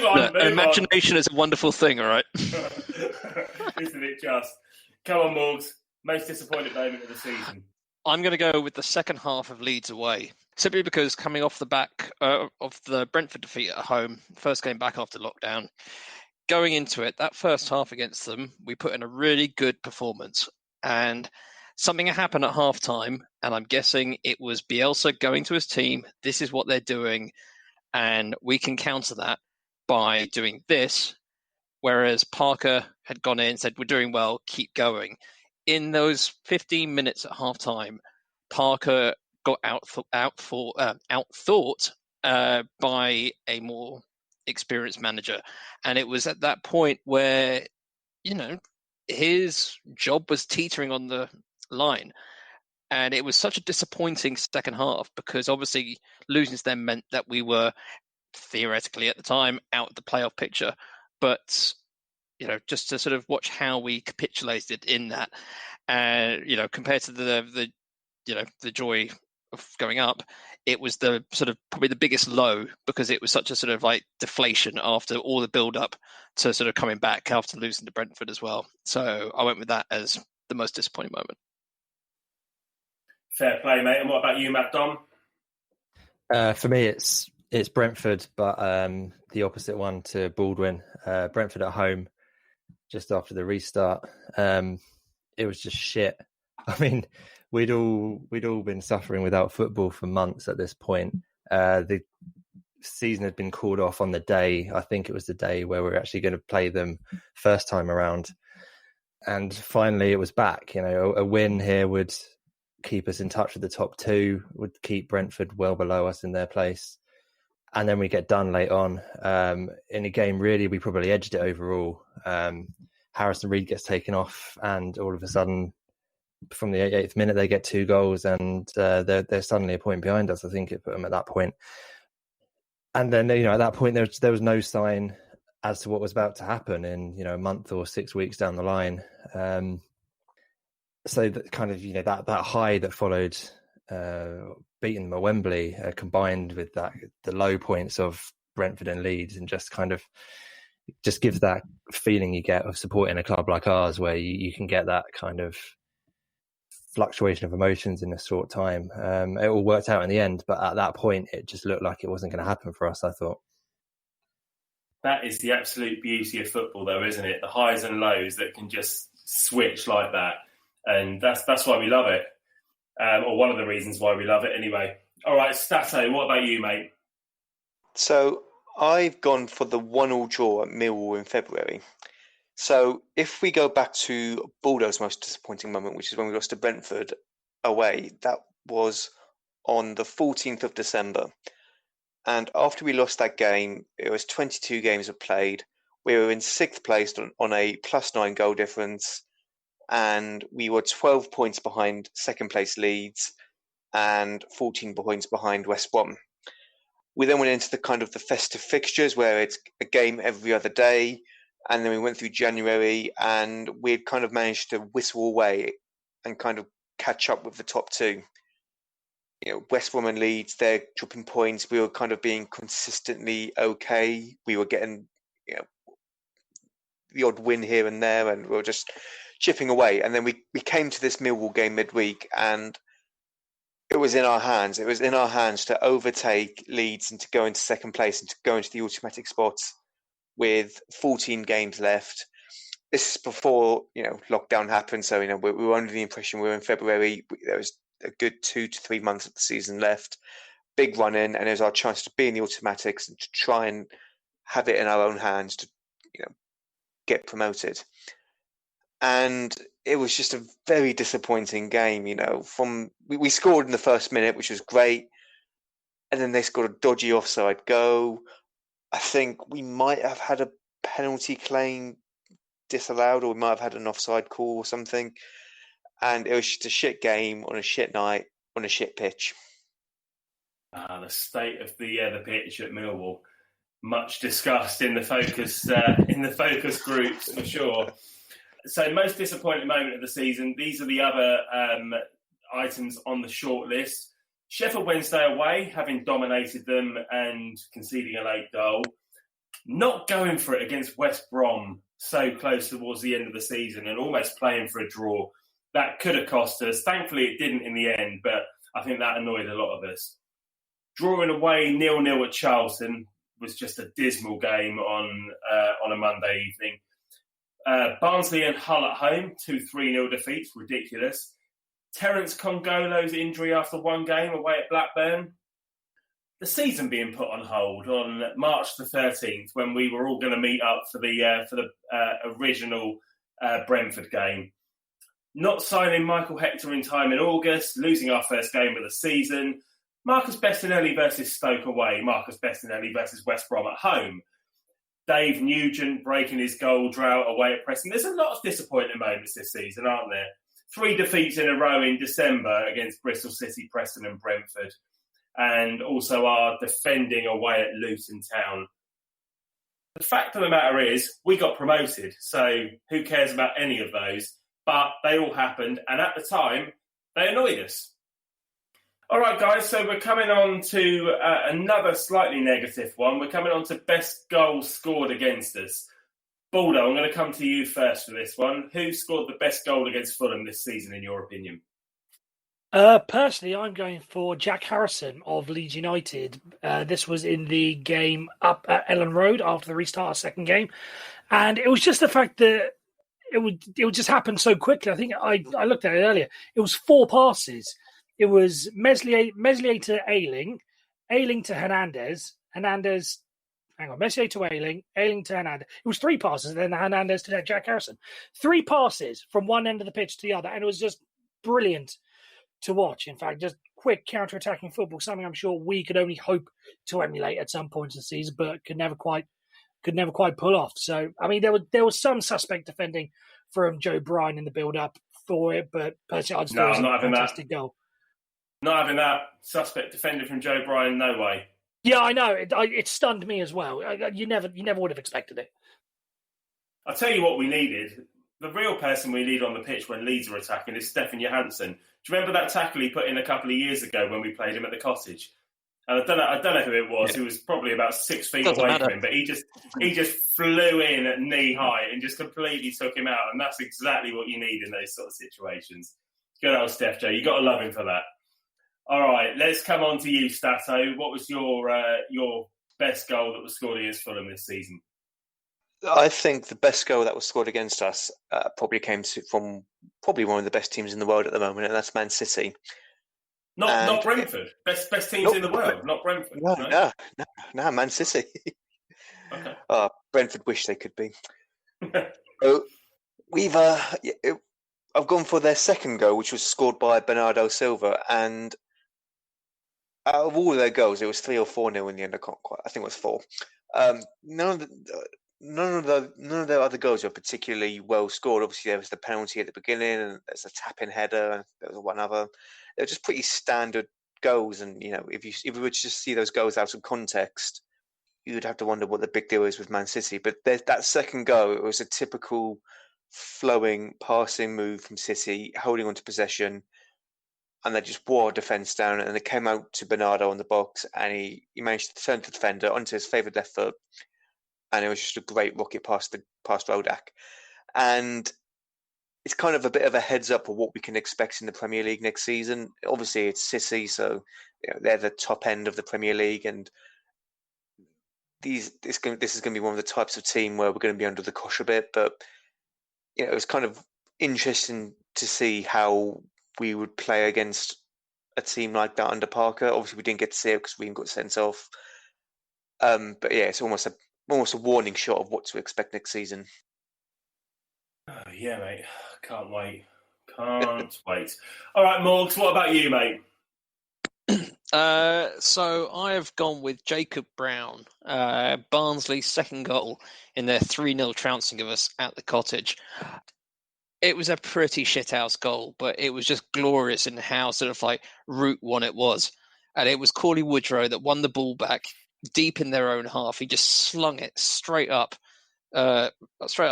on. Imagination is a wonderful thing, all right? Isn't it just? Come on, Morgs. Most disappointing moment of the season. I'm going to go with the second half of Leeds away, simply because coming off the back of the Brentford defeat at home, first game back after lockdown, going into it, that first half against them, we put in a really good performance. And something happened at halftime, and I'm guessing it was Bielsa going to his team. This is what they're doing, and we can counter that by doing this. Whereas Parker had gone in and said, "We're doing well, keep going." In those 15 minutes at halftime, Parker got outthought by a more experienced manager, and it was at that point where his job was teetering on the line. And it was such a disappointing second half because obviously losing to them meant that we were theoretically at the time out of the playoff picture. But, just to sort of watch how we capitulated in that, compared to the joy of going up, it was the sort of probably the biggest low because it was such a sort of like deflation after all the build up to sort of coming back after losing to Brentford as well. So I went with that as the most disappointing moment. Fair play, mate. And what about you, Matt Domm? For me, it's Brentford, but the opposite one to Baldwin. Brentford at home, just after the restart. It was just shit. I mean, we'd all been suffering without football for months at this point. The season had been called off on the day. I think it was the day where we were actually going to play them first time around. And finally, it was back. A win here would keep us in touch with the top two, would keep Brentford well below us in their place. And then we get done late on. In a game, really, we probably edged it overall. Harrison Reed gets taken off, and all of a sudden, from the 88th minute, they get 2 goals, and they're suddenly a point behind us. I think it put them at that point. And then, at that point, there was no sign as to what was about to happen in, a month or 6 weeks down the line. So that kind of, that high that followed beating them at Wembley, combined with the low points of Brentford and Leeds, and just gives that feeling you get of supporting a club like ours, where you can get that kind of fluctuation of emotions in a short time. It all worked out in the end, but at that point, it just looked like it wasn't going to happen for us, I thought. That is the absolute beauty of football, though, isn't it? The highs and lows that can just switch like that. And that's why we love it. Or one of the reasons why we love it anyway. All right, Statto, what about you, mate? So I've gone for the 1-1 draw at Millwall in February. So if we go back to Baldo's most disappointing moment, which is when we lost to Brentford away, that was on the 14th of December. And after we lost that game, it was 22 games were played. We were in 6th place on a +9 goal difference. And we were 12 points behind 2nd place Leeds and 14 points behind West Brom. We then went into the festive fixtures where it's a game every other day. And then we went through January, and we'd kind of managed to whistle away and kind of catch up with the top 2. West Brom and Leeds, they're dropping points. We were kind of being consistently okay. We were getting, the odd win here and there, and we were just chipping away. And then we came to this Millwall game midweek, and it was in our hands. It was in our hands to overtake Leeds and to go into 2nd place and to go into the automatic spots with 14 games left. This is before, lockdown happened. So, we were under the impression we were in February. There was a good 2 to 3 months of the season left. Big run in, and it was our chance to be in the automatics and to try and have it in our own hands to, get promoted. And it was just a very disappointing game, we scored in the first minute, which was great. And then they scored a dodgy offside goal. I think we might have had a penalty claim disallowed, or we might have had an offside call or something. And it was just a shit game on a shit night on a shit pitch. The state of the pitch at Millwall, much discussed in the focus groups for sure. So, most disappointing moment of the season. These are the other items on the short list. Sheffield Wednesday away, having dominated them and conceding a late goal. Not going for it against West Brom so close towards the end of the season and almost playing for a draw. That could have cost us. Thankfully, it didn't in the end, but I think that annoyed a lot of us. Drawing away 0-0 at Charlton was just a dismal game on a Monday evening. Barnsley and Hull at home, 2 3-0 defeats, ridiculous. Terence Congolo's injury after one game away at Blackburn. The season being put on hold on March the 13th, when we were all going to meet up for the original Brentford game. Not signing Michael Hector in time in August, losing our first game of the season. Marcus Bettinelli versus Stoke away. Marcus Bettinelli versus West Brom at home. Dave Nugent breaking his goal drought away at Preston. There's a lot of disappointing moments this season, aren't there? 3 defeats in a row in December against Bristol City, Preston and Brentford. And also our defending away at Luton Town. The fact of the matter is, we got promoted. So who cares about any of those? But they all happened. And at the time, they annoyed us. All right, guys, so we're coming on to another slightly negative one. We're coming on to best goals scored against us. Baldo, I'm going to come to you first for this one. Who scored the best goal against Fulham this season, in your opinion? Personally, I'm going for Jack Harrison of Leeds United. This was in the game up at Ellen Road after the restart, our second game. And it was just the fact that it would just happen so quickly. I think I looked at it earlier. It was 4 passes. It was Meslier to Ayling, Ayling to Hernandez, Meslier to Ayling, Ayling to Hernandez. It was 3 passes, and then Hernandez to Jack Harrison. 3 passes from one end of the pitch to the other, and it was just brilliant to watch. In fact, just quick counter-attacking football, something I'm sure we could only hope to emulate at some point in the season, but could never quite pull off. So, I mean, there was some suspect defending from Joe Bryan in the build-up. for it, but personally, I just No, thought it was I'm not a having that. fantastic goal. Not having that suspect defender from Joe Bryan, no way. Yeah, I know. It stunned me as well. You never would have expected it. I'll tell you what we needed. The real person we need on the pitch when Leeds are attacking is Stefan Johansson. Do you remember that tackle he put in a couple of years ago when we played him at the Cottage? And I don't know who it was. Yeah. He was probably about 6 feet Doesn't away matter. from him, but he just flew in at knee height and just completely took him out. And that's exactly what you need in those sort of situations. Good old Steph Joe. You got to love him for that. All right, let's come on to you, Statto. What was your best goal that was scored against Fulham this season? I think the best goal that was scored against us probably came from probably one of the best teams in the world at the moment, and that's Man City. Not Brentford. Best teams in the world, not Brentford. No, Man City. Okay. Brentford wish they could be. I've gone for their second goal, which was scored by Bernardo Silva, and out of all of their goals, it was 3 or 4-0 in the end. I think it was 4. None of their other goals were particularly well scored. Obviously, there was the penalty at the beginning, and there's a tap-in header, and there was one other. They're just pretty standard goals, and if we were to just see those goals out of context, you'd have to wonder what the big deal is with Man City. But that second goal, it was a typical flowing passing move from City, holding on to possession, and they just wore a defence down, and it came out to Bernardo on the box, and he managed to turn the defender onto his favoured left foot, and it was just a great rocket past Rodak. And it's kind of a bit of a heads up of what we can expect in the Premier League next season. Obviously, it's City, so they're the top end of the Premier League, and this is going to be one of the types of team where we're going to be under the cosh a bit. But it was kind of interesting to see how we would play against a team like that under Parker. Obviously, we didn't get to see it because we got sent off. But yeah, it's almost a warning shot of what to expect next season. Oh, yeah, mate. Can't wait. Can't wait. All right, Morgs, what about you, mate? So I have gone with Jacob Brown, Barnsley's second goal in their 3-0 trouncing of us at the Cottage. It was a pretty shithouse goal, but it was just glorious in how sort of like route one it was. And it was Cauley Woodrow that won the ball back deep in their own half. He just slung it straight up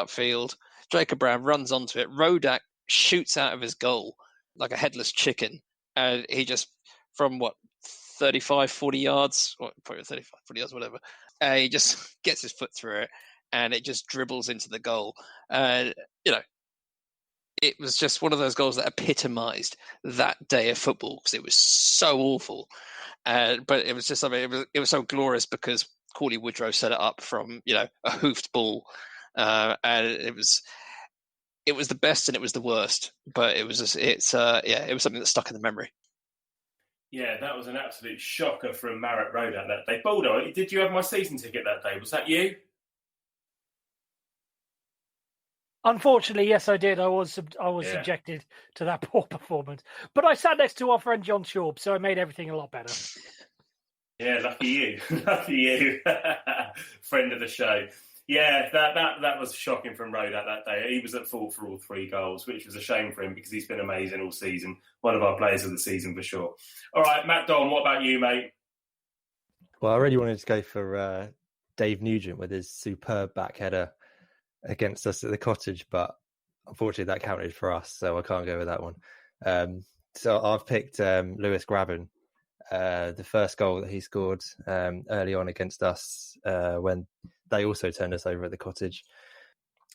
field. Jacob Brown runs onto it. Rodak shoots out of his goal like a headless chicken. And he just, from 35, 40 yards, or probably 35, 40 yards, whatever, he just gets his foot through it and it just dribbles into the goal. It was just one of those goals that epitomised that day of football because it was so awful. But it was just something. It was so glorious because Cauley Woodrow set it up from a hoofed ball, and it was the best and it was the worst. But it was it was something that stuck in the memory. Yeah, that was an absolute shocker from Marek Rodak that day. Baldo, did you have my season ticket that day? Was that you? Unfortunately, yes, I did. I was subjected to that poor performance, but I sat next to our friend John Shorb, so it made everything a lot better. Yeah, lucky you, lucky you, friend of the show. Yeah, that was shocking from Rodak that day. He was at fault for all 3 goals, which was a shame for him because he's been amazing all season. One of our players of the season for sure. All right, Matt Domm, what about you, mate? Well, I really wanted to go for Dave Nugent with his superb back header against us at the Cottage, but unfortunately that counted for us, so I can't go with that one. So I've picked Lewis Graben, the first goal that he scored early on against us when they also turned us over at the Cottage.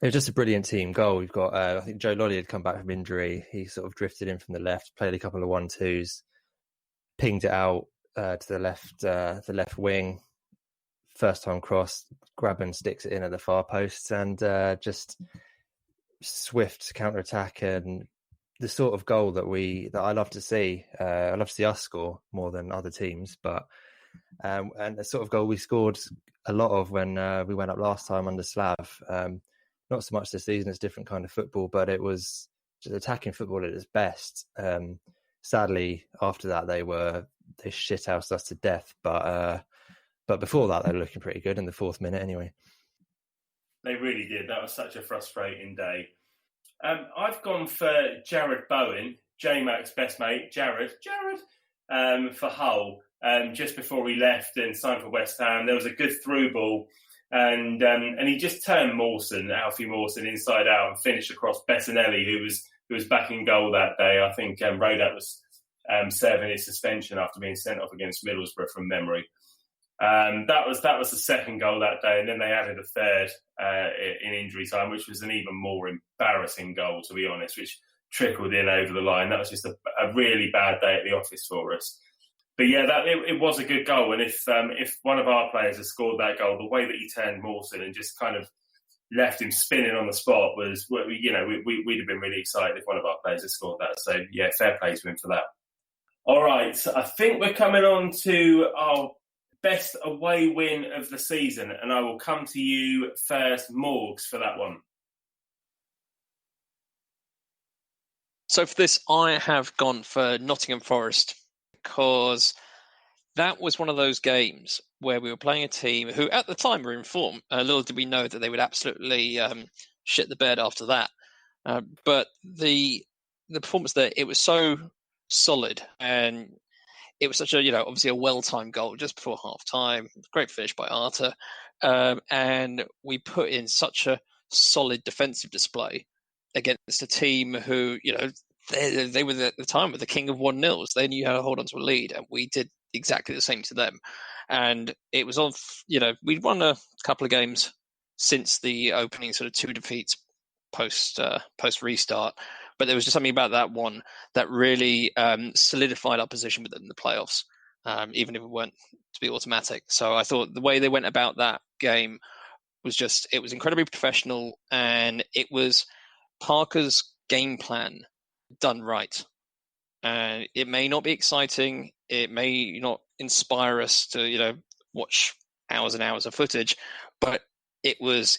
It was just a brilliant team goal. We've got, I think Joe Lolly had come back from injury. He sort of drifted in from the left, played a couple of 1-2s, pinged it out to the left wing. First time cross, Graben sticks it in at the far post, and just swift counter attack and the sort of goal that I love to see. I love to see us score more than other teams, but and the sort of goal we scored a lot of when we went up last time under Slav. Not so much this season; it's different kind of football, but it was just attacking football at its best. Sadly, after that they shithoused us to death, but before that, they were looking pretty good in the 4th minute anyway. They really did. That was such a frustrating day. I've gone for Jared Bowen, J-Mac's best mate, Jared, for Hull. Just before he left and signed for West Ham, there was a good through ball, and he just turned Alfie Mawson, inside out and finished across Bettinelli, who was back in goal that day. I think Rodat was serving his suspension after being sent off against Middlesbrough from memory. That was the second goal that day, and then they added a third in injury time, which was an even more embarrassing goal, to be honest, which trickled in over the line. That was just a really bad day at the office for us. But yeah, it was a good goal, and if one of our players had scored that goal, the way that he turned Mawson and just kind of left him spinning on the spot was, we'd have been really excited if one of our players had scored that. So yeah, fair play to him for that. All right, I think we're coming on to our best away win of the season, and I will come to you first, Morgs, for that one. So for this, I have gone for Nottingham Forest, because that was one of those games where we were playing a team who at the time were in form. Little did we know that they would absolutely shit the bed after that. But the performance there, it was so solid, and it was such a, obviously a well-timed goal just before half-time. Great finish by Arter. And we put in such a solid defensive display against a team who, they were at the time with the king of 1-0s. They knew how to hold on to a lead, and we did exactly the same to them. And it was we'd won a couple of games since the opening sort of 2 defeats post restart. But there was just something about that one that really solidified our position within the playoffs, even if it weren't to be automatic. So I thought the way they went about that game was it was incredibly professional, and it was Parker's game plan done right. And it may not be exciting, it may not inspire us to, watch hours and hours of footage, but it was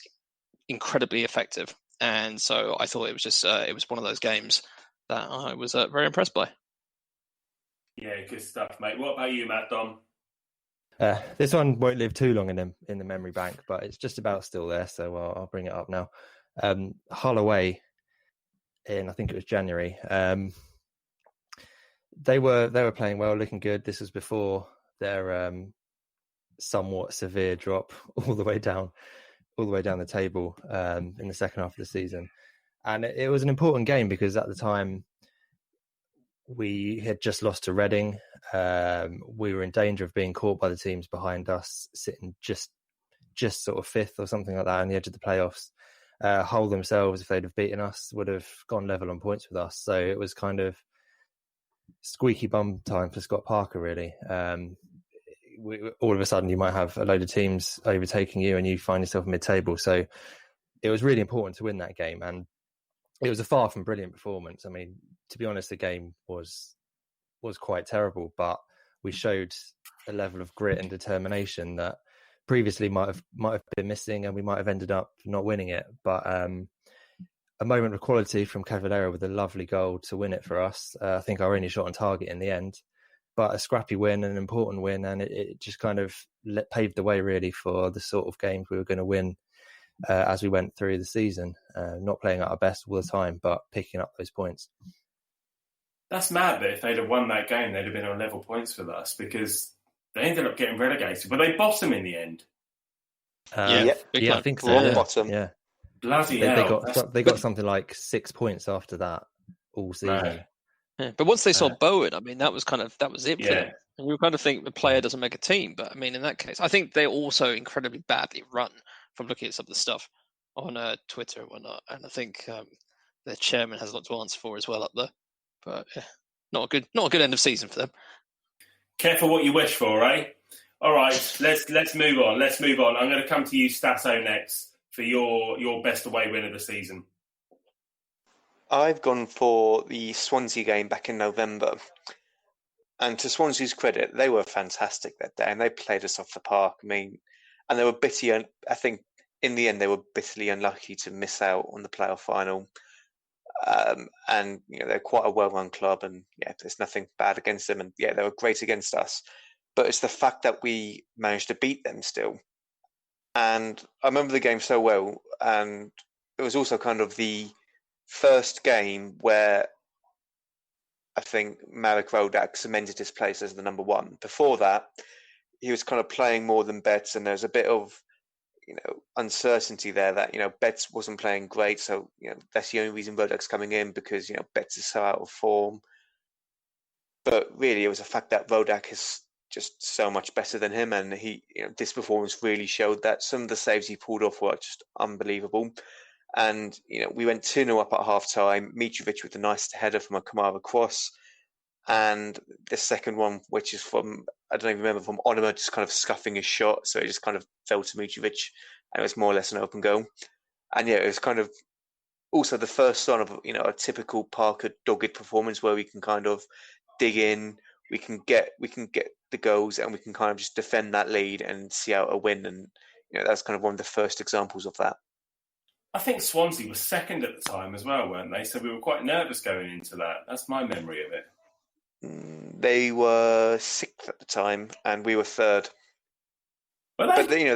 incredibly effective. And so I thought it was just it was one of those games that I was very impressed by. Yeah, good stuff, mate. What about you, Matt, Dom? This one won't live too long in the memory bank, but it's just about still there, so I'll bring it up now. Hull away in, I think it was January. They were playing well, looking good. This was before their somewhat severe drop all the way down the table in the second half of the season. And it was an important game because at the time we had just lost to Reading. We were in danger of being caught by the teams behind us, sitting just sort of fifth or something like that on the edge of the playoffs. Hull themselves, if they'd have beaten us, would have gone level on points with us. So it was kind of squeaky bum time for Scott Parker, really. All of a sudden you might have a load of teams overtaking you and you find yourself mid-table. So it was really important to win that game, and it was a far from brilliant performance. I mean, to be honest, the game was quite terrible, but we showed a level of grit and determination that previously might have been missing, and we might have ended up not winning it. But a moment of quality from Cavallero with a lovely goal to win it for us. I think our only shot on target in the end. But a scrappy win, an important win, and it just kind of paved the way really for the sort of games we were going to win as we went through the season. Not playing at our best all the time, but picking up those points. That's mad that if they'd have won that game, they'd have been on level points with us, because they ended up getting relegated. But they bottom in the end. I think so. Yeah. Bottom. Yeah. Bloody hell. They got something like 6 points after that all season. Right. Yeah, but once they saw Bowen, I mean, that was it for them. And we kind of think the player doesn't make a team, but I mean, in that case, I think they're also incredibly badly run from looking at some of the stuff on Twitter and whatnot. And I think their chairman has a lot to answer for as well up there. But yeah, not a good end of season for them. Careful what you wish for, eh? All right, let's move on. I'm going to come to you, Statto, next for your best away win of the season. I've gone for the Swansea game back in November. And to Swansea's credit, they were fantastic that day, and they played us off the park. I mean, and they were I think in the end, they were bitterly unlucky to miss out on the playoff final. And they're quite a well-run club, and there's nothing bad against them, and they were great against us. But it's the fact that we managed to beat them still. And I remember the game so well, and it was also kind of the first game where I think Marek Rodak cemented his place as the number one. Before that, he was kind of playing more than Betts, and there's a bit of uncertainty there that Betts wasn't playing great, so that's the only reason Rodak's coming in, because Betts is so out of form. But really, it was the fact that Rodak is just so much better than him, and he, this performance really showed that. Some of the saves he pulled off were just unbelievable. And we went 2-0 up at half time. Mitrovic with a nice header from a Kamara cross, and the second one, which is from, I don't even remember, from Onoma, just kind of scuffing his shot, so it just kind of fell to Mitrovic, and it was more or less an open goal. And it was kind of also the first sign of a typical Parker dogged performance, where we can kind of dig in, we can get the goals, and we can kind of just defend that lead and see out a win. And that's kind of one of the first examples of that. I think Swansea was second at the time as well, weren't they? So we were quite nervous going into that. That's my memory of it. They were sixth at the time, and we were third. Were they? But they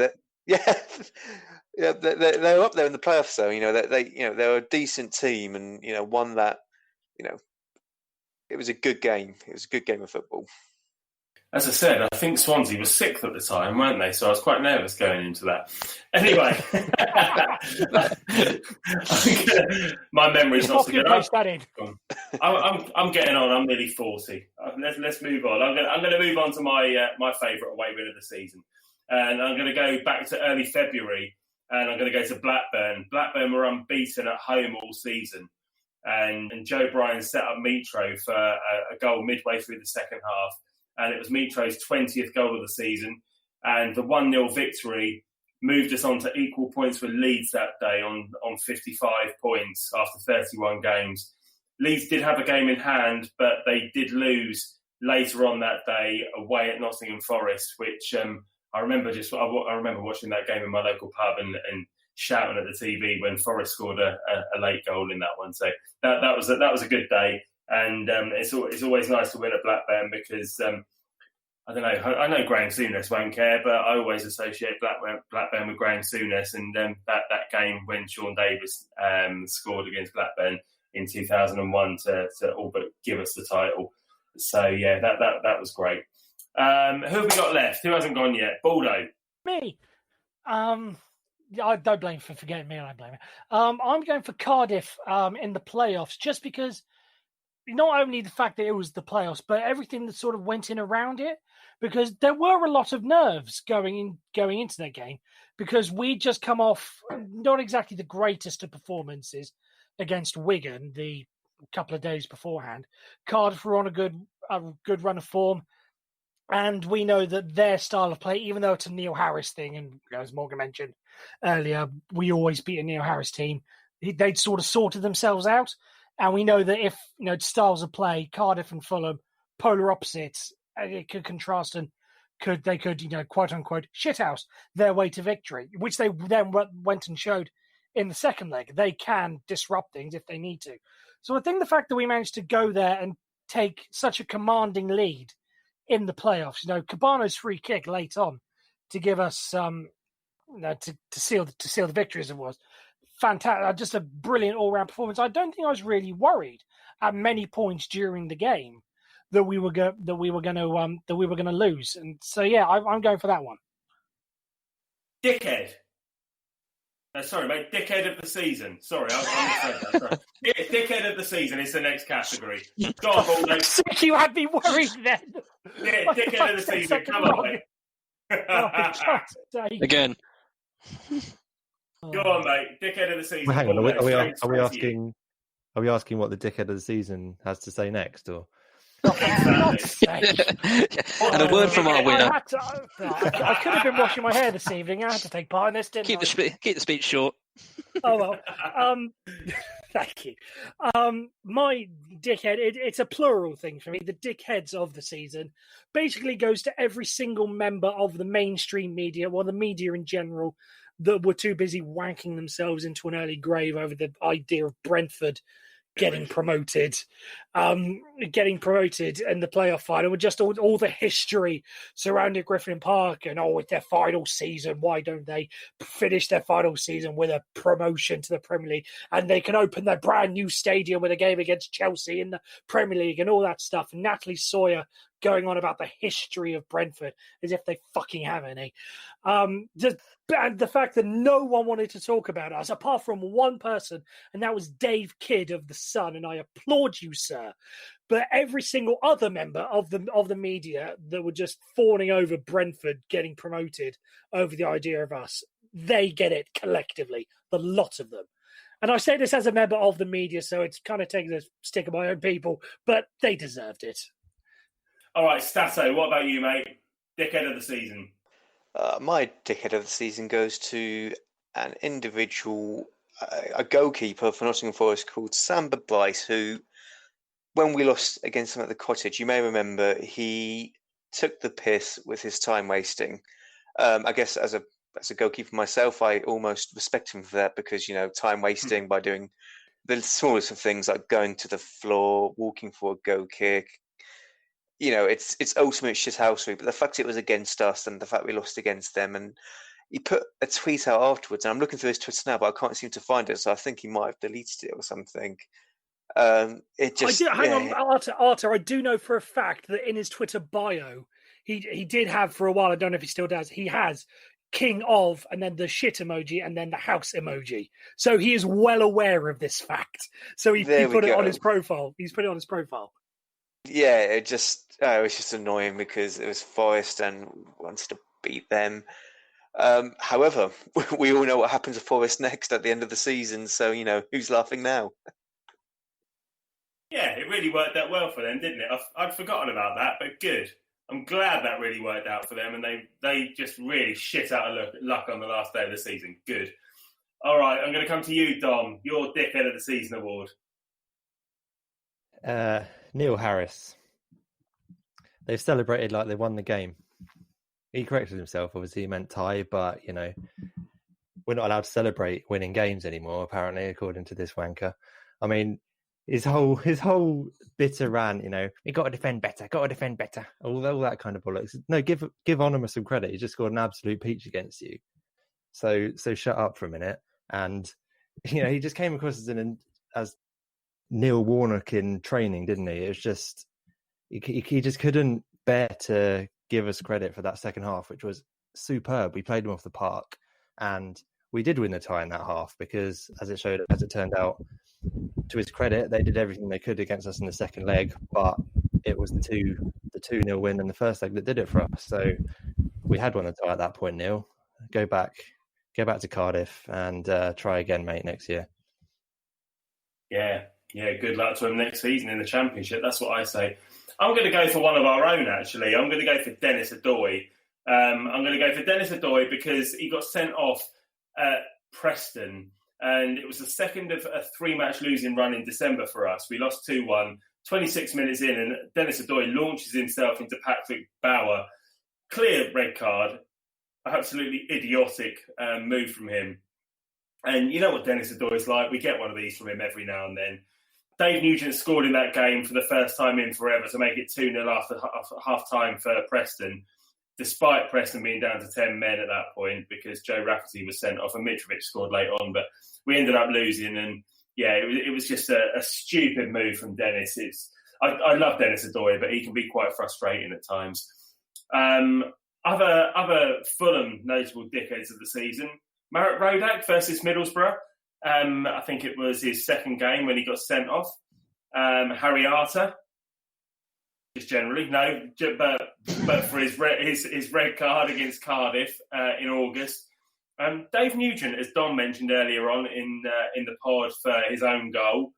were up there in the playoffs. So they were a decent team, and one that it was a good game. It was a good game of football. As I said, I think Swansea was sixth at the time, weren't they? So I was quite nervous going into that. Anyway, my memory's not so good. I'm getting on. I'm nearly 40. Let's move on. I'm going to move on to my favourite away win of the season, and I'm going to go back to early February, and I'm going to go to Blackburn. Blackburn were unbeaten at home all season, and Joe Bryan set up Mitro for a goal midway through the second half. And it was Mitro's 20th goal of the season. And the 1-0 victory moved us on to equal points with Leeds that day on 55 points after 31 games. Leeds did have a game in hand, but they did lose later on that day away at Nottingham Forest, which I remember watching that game in my local pub and shouting at the TV when Forest scored a late goal in that one. So that was a good day. And it's always nice to win at Blackburn because, I don't know, I know Graham Souness won't care, but I always associate Blackburn with Graham Souness. And that game when Sean Davis scored against Blackburn in 2001 to all but give us the title. So, yeah, that was great. Who have we got left? Who hasn't gone yet? Baldo. Me. I don't blame for forgetting me. I blame it. I'm going for Cardiff in the playoffs, just because not only the fact that it was the playoffs, but everything that sort of went in around it, because there were a lot of nerves going into that game, because we just come off not exactly the greatest of performances against Wigan the couple of days beforehand. Cardiff were on a good run of form, and we know that their style of play, even though it's a Neil Harris thing, and as Morgan mentioned earlier, we always beat a Neil Harris team, they'd sort of sorted themselves out. And we know that if styles of play, Cardiff and Fulham, polar opposites, it could contrast and could quote unquote shithouse their way to victory, which they then went and showed in the second leg. They can disrupt things if they need to. So I think the fact that we managed to go there and take such a commanding lead in the playoffs, Cabano's free kick late on to give us to seal the victory as it was. Fantastic, just a brilliant all-round performance. I don't think I was really worried at many points during the game that we were going to lose, and so yeah, I'm going for that one. Dickhead. Sorry, mate. Dickhead of the season. Sorry, I said that. Sorry. Dickhead of the season is the next category. Go on, Baldo. You had me worried then. Yeah, Dickhead of the season. Come on, mate. Again. Go on, mate. Dickhead of the season. Well, hang on. Are we asking what the dickhead of the season has to say next, or? And a word from our winner. I could have been washing my hair this evening. I had to take part in this, didn't I? Keep the speech short. Oh well. Thank you. My dickhead. It's a plural thing for me. The dickheads of the season basically goes to every single member of the mainstream media, or the media in general, that were too busy wanking themselves into an early grave over the idea of Brentford getting promoted in the playoff final, with just all the history surrounding Griffin Park, and it's their final season. Why don't they finish their final season with a promotion to the Premier League, and they can open their brand new stadium with a game against Chelsea in the Premier League and all that stuff. And Natalie Sawyer going on about the history of Brentford as if they fucking have any. And the fact that no one wanted to talk about us apart from one person, and that was Dave Kidd of The Sun, and I applaud you, sir. But every single other member of the media that were just fawning over Brentford getting promoted over the idea of us, they get it collectively, the lot of them. And I say this as a member of the media, so it's kind of taking a stick of my own people, but they deserved it. All right, Statto, what about you, mate? Dickhead of the season. My dickhead of the season goes to an individual, a goalkeeper for Nottingham Forest called Samba Bryce, who, when we lost against him at the Cottage, you may remember he took the piss with his time wasting. I guess as a goalkeeper myself, I almost respect him for that because, time wasting by doing the smallest of things like going to the floor, walking for a go kick. It's ultimate shithousery, but the fact it was against us and the fact we lost against them, and he put a tweet out afterwards, and I'm looking through his Twitter now, but I can't seem to find it, so I think he might have deleted it or something. Hang on, Arter, I do know for a fact that in his Twitter bio, he did have for a while, I don't know if he still does, he has King of, and then the shit emoji, and then the house emoji. So he is well aware of this fact. So he put it on his profile. He's put it on his profile. Yeah, it was just annoying because it was Forest and wants to beat them. However, we all know what happens to Forest next at the end of the season, so who's laughing now? Yeah, it really worked out well for them, didn't it? I'd forgotten about that, but good. I'm glad that really worked out for them, and they just really shit out of luck on the last day of the season. Good. All right, I'm going to come to you, Dom. Your Dickhead of the Season award. Neil Harris. They've celebrated like they won the game. He corrected himself. Obviously, he meant tie, but we're not allowed to celebrate winning games anymore. Apparently, according to this wanker. I mean, his whole bitter rant. We got to defend better. All that kind of bollocks. No, give Onuma some credit. He just scored an absolute peach against you. So shut up for a minute. And he just came across as Neil Warnock in training, didn't he? It was just he just couldn't bear to give us credit for that second half, which was superb. We played them off the park, and we did win the tie in that half because, as it turned out, to his credit, they did everything they could against us in the second leg, but it was the 2-0 win in the first leg that did it for us. So we had won the tie at that point. Neil, go back to Cardiff and try again, mate, next year. Yeah, good luck to him next season in the Championship. That's what I say. I'm going to go for one of our own, actually. I'm going to go for Dennis Adoy. I'm going to go for Dennis Adoy because he got sent off at Preston, and it was the second of a 3-match losing run in December for us. We lost 2-1, 26 minutes in, and Dennis Adoy launches himself into Patrick Bauer. Clear red card. Absolutely idiotic move from him. And you know what Dennis Adoy's like. We get one of these from him every now and then. Dave Nugent scored in that game for the first time in forever to make it 2-0 after half-time for Preston, despite Preston being down to 10 men at that point because Joe Rafferty was sent off and Mitrovic scored late on. But we ended up losing, and it was just a stupid move from Dennis. I love Dennis Adoy, but he can be quite frustrating at times. Other Fulham notable dickheads of the season. Matt Rodak versus Middlesbrough. I think it was his second game when he got sent off. Harry Arter, just generally, no, but for his red card against Cardiff in August. Dave Nugent, as Dom mentioned earlier on in the pod, for his own goal.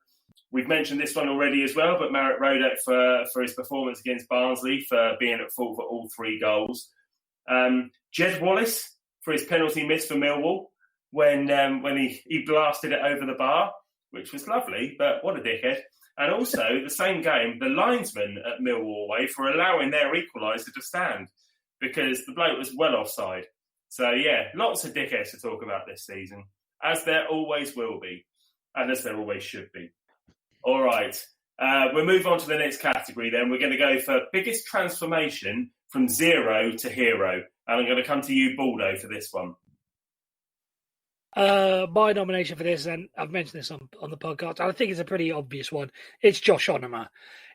We've mentioned this one already as well, but Matt Rodak for his performance against Barnsley for being at fault for all 3 goals. Jed Wallace for his penalty miss for Millwall when he blasted it over the bar, which was lovely, but what a dickhead. And also, the same game, the linesman at Millwall away for allowing their equaliser to stand because the bloke was well offside. So, lots of dickheads to talk about this season, as there always will be, and as there always should be. All right. We'll move on to the next category then. We're going to go for biggest transformation from zero to hero. And I'm going to come to you, Baldo, for this one. My nomination for this, and I've mentioned this on the podcast, I think it's a pretty obvious one. It's Josh Onomah.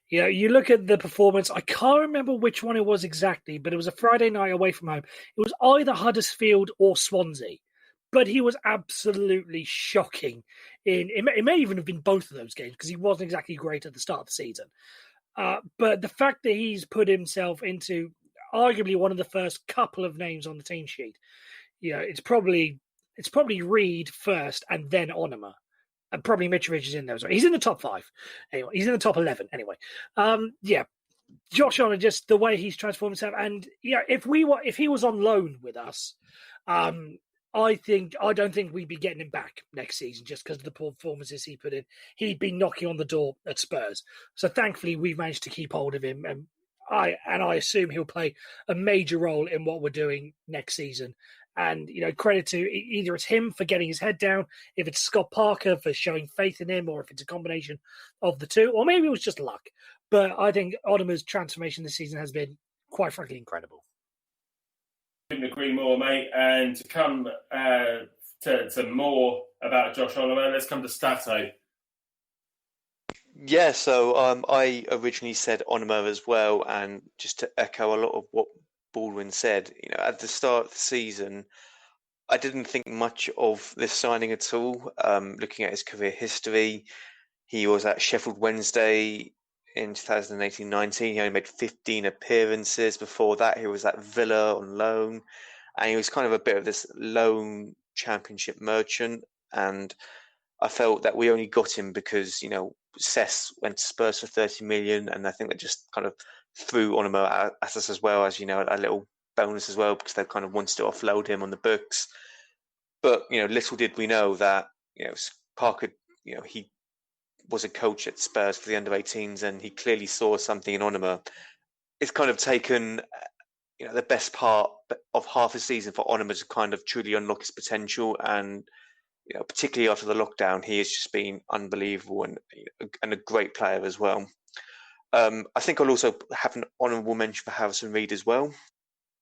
You know, you look at the performance, I can't remember which one it was exactly, but it was a Friday night away from home. It was either Huddersfield or Swansea, but he was absolutely shocking. It may even have been both of those games because he wasn't exactly great at the start of the season. But the fact that he's put himself into arguably one of the first couple of names on the team sheet, you know, it's probably Reed first and then Onomah. And probably Mitrovic is in there as well. He's in the top 5. Anyway, he's in the top 11. Anyway, Josh Onomah, just the way he's transformed himself. And yeah, if he was on loan with us, I don't think we'd be getting him back next season just because of the performances he put in. He'd be knocking on the door at Spurs. So thankfully, we've managed to keep hold of him, and I assume he'll play a major role in what we're doing next season. And, you know, credit to either it's him for getting his head down, if it's Scott Parker for showing faith in him, or if it's a combination of the two, or maybe it was just luck. But I think Onomah's transformation this season has been, quite frankly, incredible. Couldn't agree more, mate. And to come to more about Josh Onomah, let's come to Statto. Yeah, so I originally said Onomah as well, and just to echo a lot of what Baldwin said, you know, at the start of the season, I didn't think much of this signing at all. Looking at his career history, he was at Sheffield Wednesday in 2018-19. He only made 15 appearances. Before that, he was at Villa on loan, and he was kind of a bit of this loan Championship merchant. And I felt that we only got him because, you know, Cess went to Spurs for 30 million, and I think they just kind of threw Onomah at us as well, as, you know, a little bonus as well, because they kind of wanted to offload him on the books. But, you know, little did we know that, you know, Parker, you know, he was a coach at Spurs for the under-18s, and he clearly saw something in Onomah. It's kind of taken, you know, the best part of half a season for Onomah to kind of truly unlock his potential. And, you know, particularly after the lockdown, he has just been unbelievable and a great player as well. I think I'll also have an honourable mention for Harrison Reed as well.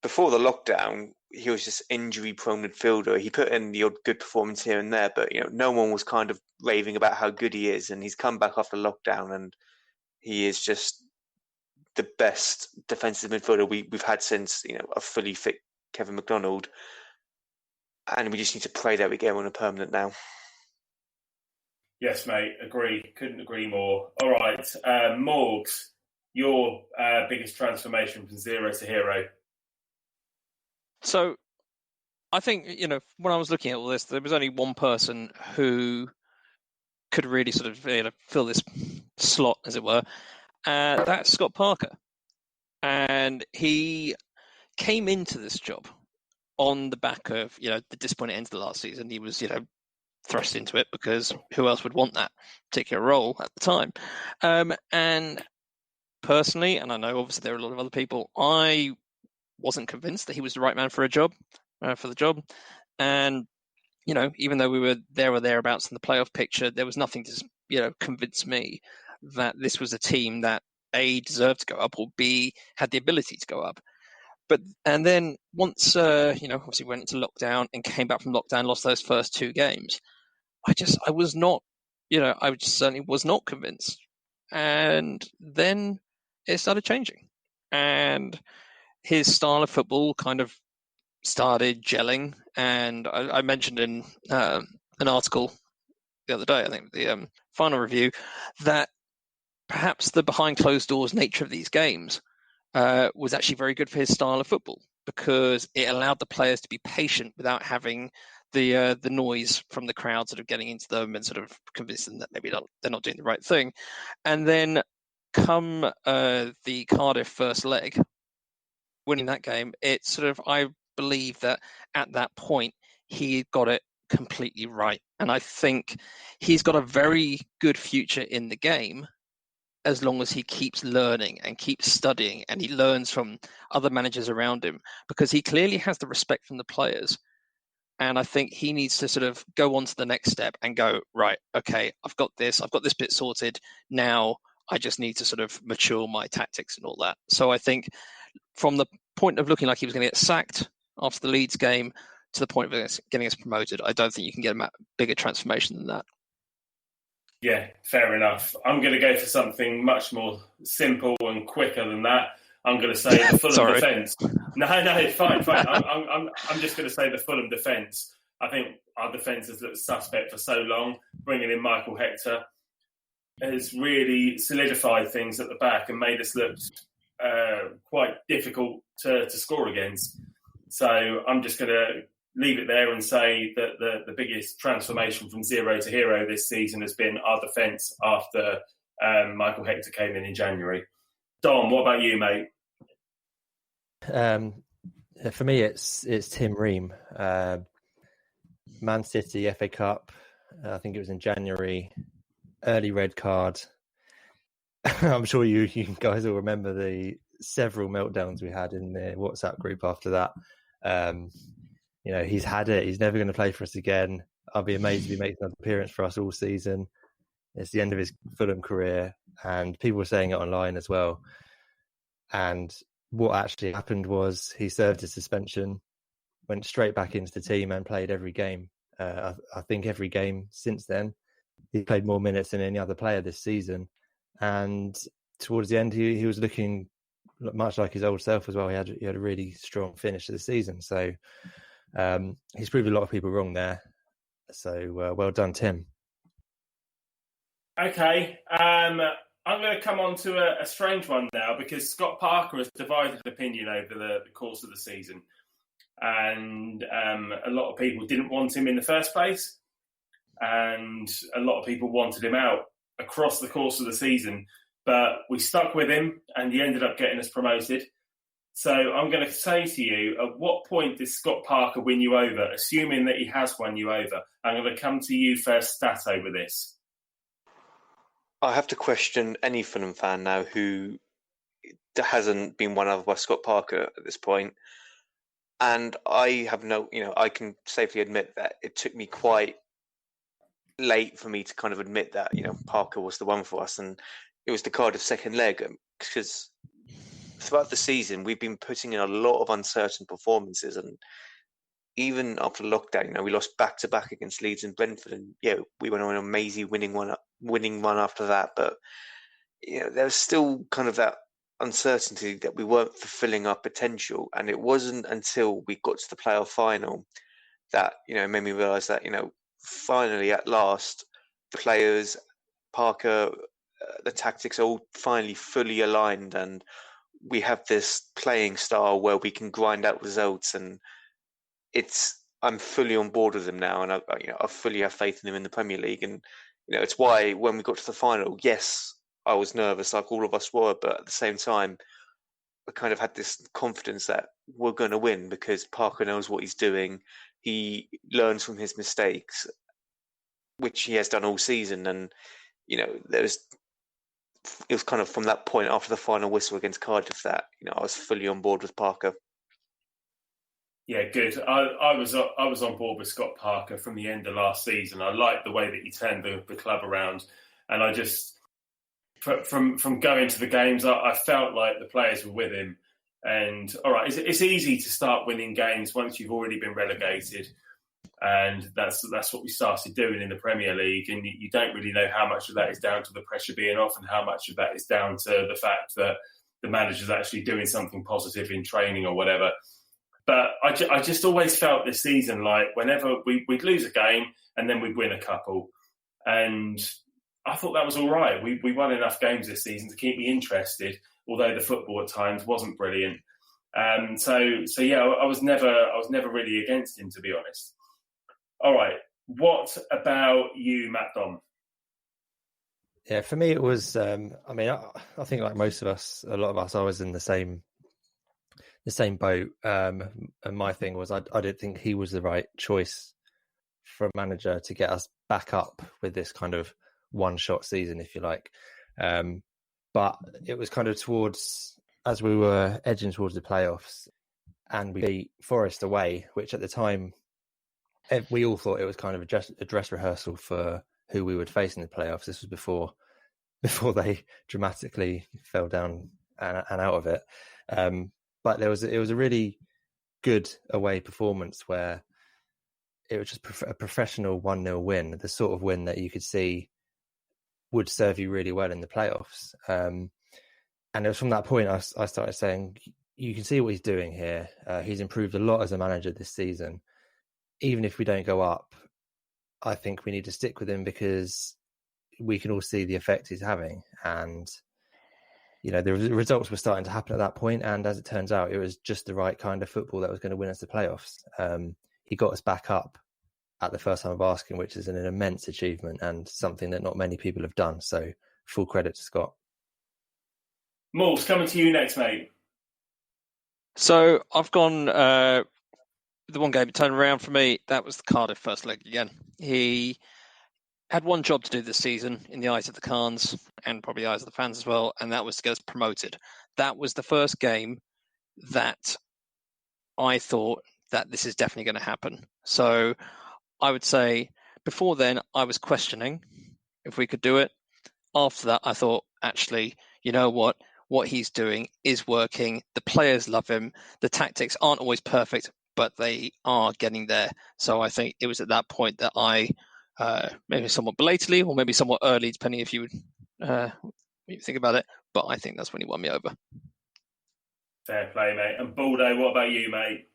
Before the lockdown, he was just injury-prone midfielder. He put in the odd good performance here and there, but, you know, no one was kind of raving about how good he is. And he's come back after lockdown, and he is just the best defensive midfielder we've had since, you know, a fully fit Kevin McDonald. And we just need to pray that we get him on a permanent now. Yes, mate. Agree. Couldn't agree more. All right. Morgs, your biggest transformation from zero to hero. So I think, you know, when I was looking at all this, there was only one person who could really sort of, you know, fill this slot, as it were. That's Scott Parker. And he came into this job on the back of, you know, the disappointing end of the last season. He was, you know, thrust into it because who else would want that particular role at the time? And personally, and I know obviously there are a lot of other people, I wasn't convinced that he was the right man for the job. And, you know, even though we were there or thereabouts in the playoff picture, there was nothing to, you know, convince me that this was a team that A, deserved to go up, or B, had the ability to go up. And then once, you know, obviously went into lockdown and came back from lockdown, lost those first 2 games, I was not, you know, I just certainly was not convinced. And then it started changing. And his style of football kind of started gelling. And I mentioned in an article the other day, I think the final review, that perhaps the behind closed doors nature of these games was actually very good for his style of football, because it allowed the players to be patient without having the noise from the crowd sort of getting into them and sort of convincing them that maybe they're not doing the right thing. And then come the Cardiff first leg, winning that game, it's sort of, I believe that at that point he got it completely right. And I think he's got a very good future in the game, as long as he keeps learning and keeps studying and he learns from other managers around him, because he clearly has the respect from the players. And I think he needs to sort of go on to the next step and go, right, okay, I've got this bit sorted. Now I just need to sort of mature my tactics and all that. So I think from the point of looking like he was going to get sacked after the Leeds game to the point of getting us promoted, I don't think you can get a bigger transformation than that. Yeah, fair enough. I'm going to go for something much more simple and quicker than that. I'm going to say the Fulham defence. No, fine. I'm just going to say the Fulham defence. I think our defence has looked suspect for so long. Bringing in Michael Hector has really solidified things at the back and made us look quite difficult to score against. So I'm just going to leave it there and say that the biggest transformation from zero to hero this season has been our defence after Michael Hector came in January. Dom, what about you, mate? For me, it's Tim Ream. Man City FA Cup, I think it was in January, early red card. I'm sure you guys will remember the several meltdowns we had in the WhatsApp group after that. He's had it. He's never going to play for us again. I'll be amazed if he makes another appearance for us all season. It's the end of his Fulham career, and people were saying it online as well. And what actually happened was he served his suspension, went straight back into the team and played every game. I think every game since then. He played more minutes than any other player this season. And towards the end, he was looking much like his old self as well. He had a really strong finish to the season. So he's proved a lot of people wrong there. So well done, Tim. Okay. I'm going to come on to a strange one now, because Scott Parker has divided opinion over the course of the season. And a lot of people didn't want him in the first place. And a lot of people wanted him out across the course of the season. But we stuck with him and he ended up getting us promoted. So I'm going to say to you, at what point did Scott Parker win you over, assuming that he has won you over? I'm going to come to you first, Statto, with this. I have to question any Fulham fan now who hasn't been won over by Scott Parker at this point. And I have I can safely admit that it took me quite late for me to kind of admit that, Parker was the one for us. And it was the Cardiff second leg, because throughout the season, we've been putting in a lot of uncertain performances. And even after lockdown, we lost back-to-back against Leeds and Brentford. And, we went on an amazing winning run after that. But, there was still kind of that uncertainty that we weren't fulfilling our potential. And it wasn't until we got to the playoff final that, made me realise that, finally, at last, the players, Parker, the tactics are all finally fully aligned, and we have this playing style where we can grind out results, and I'm fully on board with them now, and I fully have faith in them in the Premier League. And it's why when we got to the final, yes, I was nervous, like all of us were, but at the same time, I kind of had this confidence that we're going to win because Parker knows what he's doing. He learns from his mistakes, which he has done all season, and it was kind of from that point after the final whistle against Cardiff that I was fully on board with Parker. Yeah, good. I was on board with Scott Parker from the end of last season. I liked the way that he turned the club around, and I just from going to the games, I felt like the players were with him. And all right, it's easy to start winning games once you've already been relegated. And that's what we started doing in the Premier League. And you don't really know how much of that is down to the pressure being off and how much of that is down to the fact that the manager's actually doing something positive in training or whatever. But I just always felt this season like whenever we'd lose a game and then we'd win a couple. And I thought that was all right. We won enough games this season to keep me interested, although the football at times wasn't brilliant. So yeah, I was never really against him, to be honest. All right. What about you, Matt Domm? Yeah, for me it was. I think like most of us, a lot of us, I was in the same boat. And my thing was, I didn't think he was the right choice for a manager to get us back up with this kind of one-shot season, if you like. But it was kind of towards, as we were edging towards the playoffs, and we beat Forest away, which at the time we all thought it was kind of a dress rehearsal for who we would face in the playoffs. This was before they dramatically fell down and out of it. But it was a really good away performance where it was just a professional 1-0 win, the sort of win that you could see would serve you really well in the playoffs. And it was from that point I started saying, you can see what he's doing here. He's improved a lot as a manager this season. Even if we don't go up, I think we need to stick with him because we can all see the effect he's having. And, the results were starting to happen at that point. And as it turns out, it was just the right kind of football that was going to win us the playoffs. He got us back up at the first time of asking, which is an immense achievement and something that not many people have done. So full credit to Scott. Morgs, coming to you next, mate. So I've gone, the one game that turned around for me, that was the Cardiff first leg again. He had one job to do this season in the eyes of the Khans and probably the eyes of the fans as well, and that was to get us promoted. That was the first game that I thought that this is definitely going to happen. So I would say before then, I was questioning if we could do it. After that, I thought, actually, you know what he's doing is working. The players love him. The tactics aren't always perfect, but they are getting there. So I think it was at that point that I, maybe somewhat belatedly or maybe somewhat early, depending if you would think about it, but I think that's when he won me over. Fair play, mate. And Baldo, what about you, mate?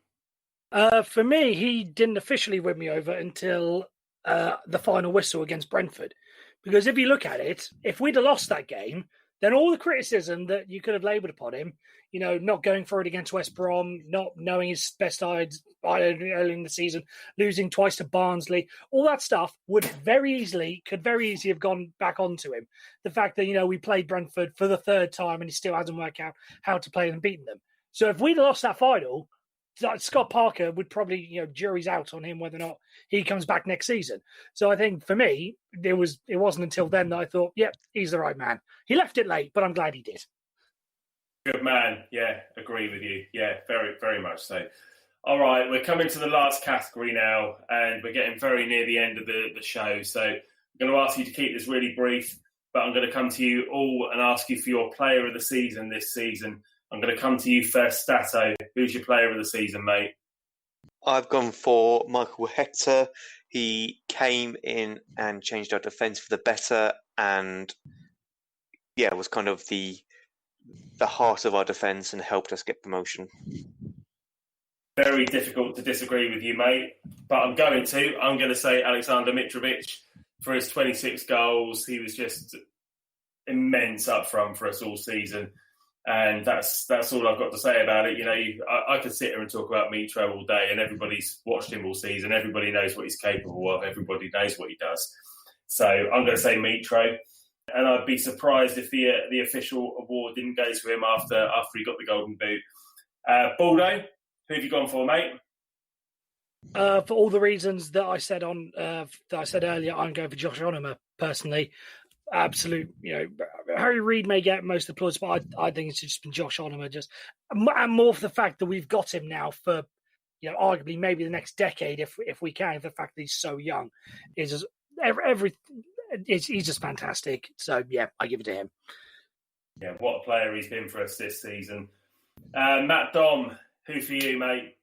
For me, he didn't officially win me over until the final whistle against Brentford. Because if you look at it, if we'd have lost that game, then all the criticism that you could have labelled upon him, not going for it against West Brom, not knowing his best sides early in the season, losing twice to Barnsley, all that stuff could very easily have gone back onto him. The fact that, we played Brentford for the third time and he still hasn't worked out how to play them and beaten them. So if we'd lost that final, Scott Parker would probably, jury's out on him whether or not he comes back next season. So I think for me, it wasn't until then that I thought, yep, he's the right man. He left it late, but I'm glad he did. Good man. Yeah, agree with you. Yeah, very, very much so. All right, we're coming to the last category now, and we're getting very near the end of the show. So I'm going to ask you to keep this really brief, but I'm going to come to you all and ask you for your player of the season this season. I'm going to come to you first, Statto. Who's your player of the season, mate? I've gone for Michael Hector. He came in and changed our defence for the better and, was kind of the heart of our defence and helped us get promotion. Very difficult to disagree with you, mate. But I'm going to say Alexander Mitrovic for his 26 goals. He was just immense up front for us all season. And that's all I've got to say about it. I could sit here and talk about Mitro all day, and everybody's watched him all season. Everybody knows what he's capable of. Everybody knows what he does. So I'm going to say Mitro, and I'd be surprised if the official award didn't go to him after he got the golden boot. Baldo, who have you gone for, mate? For all the reasons that I said earlier, I'm going for Josh Onoma personally. Absolute, Harry Reid may get most of the applause, but I think it's just been Josh Onoma, and more for the fact that we've got him now for, arguably maybe the next decade if we can. The fact that he's so young is just he's just fantastic. So yeah, I give it to him. Yeah, what a player he's been for us this season. Matt Domm, who for you, mate?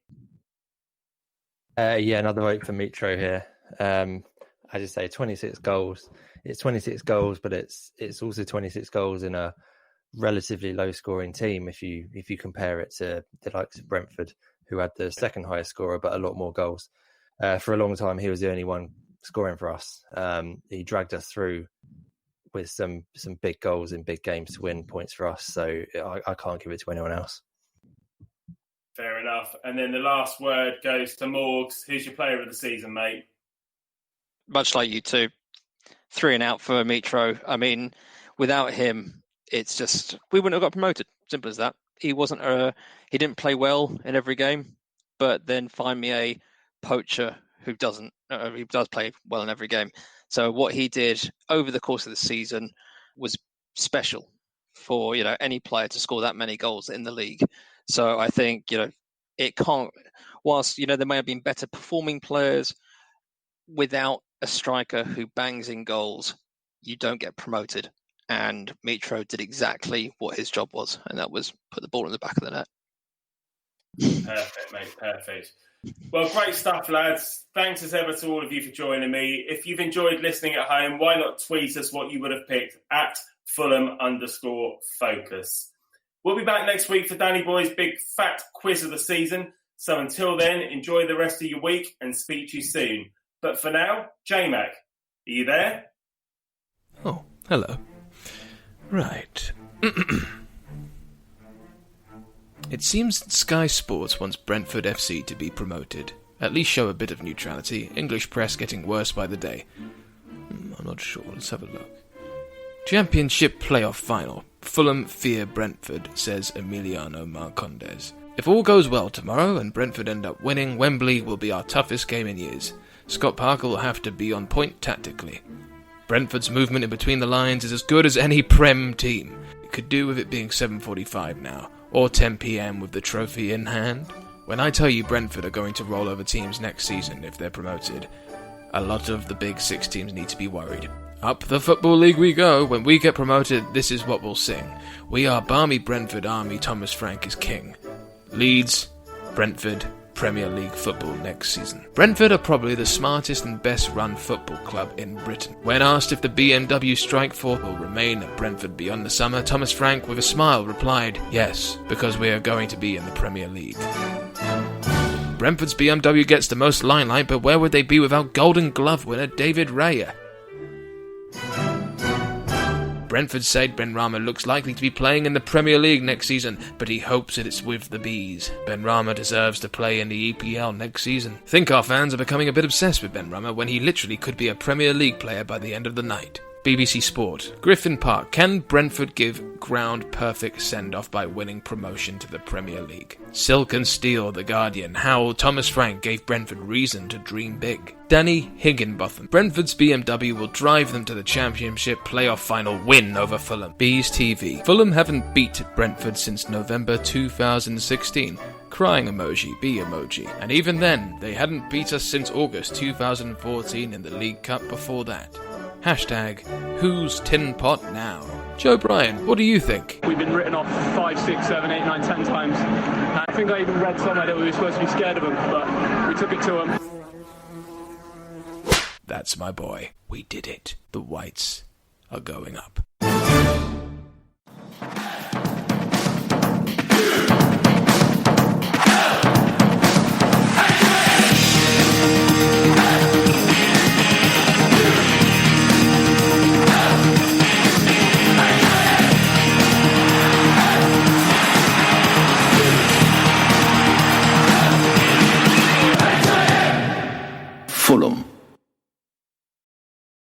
Another vote for Mitro here. As you say, 26 goals. It's 26 goals, but it's also 26 goals in a relatively low-scoring team. If you compare it to the likes of Brentford, who had the second highest scorer but a lot more goals. For a long time, he was the only one scoring for us. He dragged us through with some big goals in big games to win points for us. So I can't give it to anyone else. Fair enough. And then the last word goes to Morgs. Who's your player of the season, mate? Much like you two, 3 and out for Mitro. I mean, without him, it's just we wouldn't have got promoted. Simple as that. He didn't play well in every game, but then find me a poacher who does play well in every game. So what he did over the course of the season was special for any player to score that many goals in the league. So I think it can't. Whilst there may have been better performing players, without a striker who bangs in goals, you don't get promoted. And Mitro did exactly what his job was, and that was put the ball in the back of the net. Perfect, mate. Perfect. Well, great stuff, lads. Thanks as ever to all of you for joining me. If you've enjoyed listening at home, why not tweet us what you would have picked at Fulham_focus. We'll be back next week for Danny Boy's big fat quiz of the season. So until then, enjoy the rest of your week and speak to you soon. But for now, J-Mac, are you there? Oh, hello. Right. It seems that Sky Sports wants Brentford FC to be promoted. At least show a bit of neutrality. English press getting worse by the day. I'm not sure. Let's have a look. Championship playoff final. Fulham fear Brentford, says Emiliano Marcondes. If all goes well tomorrow and Brentford end up winning, Wembley will be our toughest game in years. Scott Parker will have to be on point tactically. Brentford's movement in between the lines is as good as any Prem team. It could do with it being 7:45 now, or 10 p.m. with the trophy in hand. When I tell you Brentford are going to roll over teams next season if they're promoted, a lot of the big six teams need to be worried. Up the Football League we go. When we get promoted, this is what we'll sing. We are Barmy Brentford Army, Thomas Frank is king. Leeds, Brentford, Premier League football next season. Brentford are probably the smartest and best run football club in Britain. When asked if the BMW strike force will remain at Brentford beyond the summer, Thomas Frank with a smile replied, yes, because we are going to be in the Premier League. Brentford's BMW gets the most limelight, but where would they be without Golden Glove winner David Raya? Brentford said Benrahma looks likely to be playing in the Premier League next season, but he hopes that it's with the Bees. Benrahma deserves to play in the EPL next season. Think our fans are becoming a bit obsessed with Benrahma when he literally could be a Premier League player by the end of the night. BBC Sport. Griffin Park. Can Brentford give ground-perfect send-off by winning promotion to the Premier League? Silk and Steel, The Guardian. How Thomas Frank gave Brentford reason to dream big. Danny Higginbotham. Brentford's BMW will drive them to the Championship playoff final win over Fulham. Bees TV. Fulham haven't beat Brentford since November 2016. Crying emoji, bee emoji. And even then, they hadn't beat us since August 2014 in the League Cup before that. Hashtag, who's Tin Pot now? Joe Bryan, what do you think? We've been written off 5, 6, 7, 8, 9, 10 times. And I think I even read somewhere that we were supposed to be scared of them, but we took it to them. That's my boy. We did it. The Whites are going up.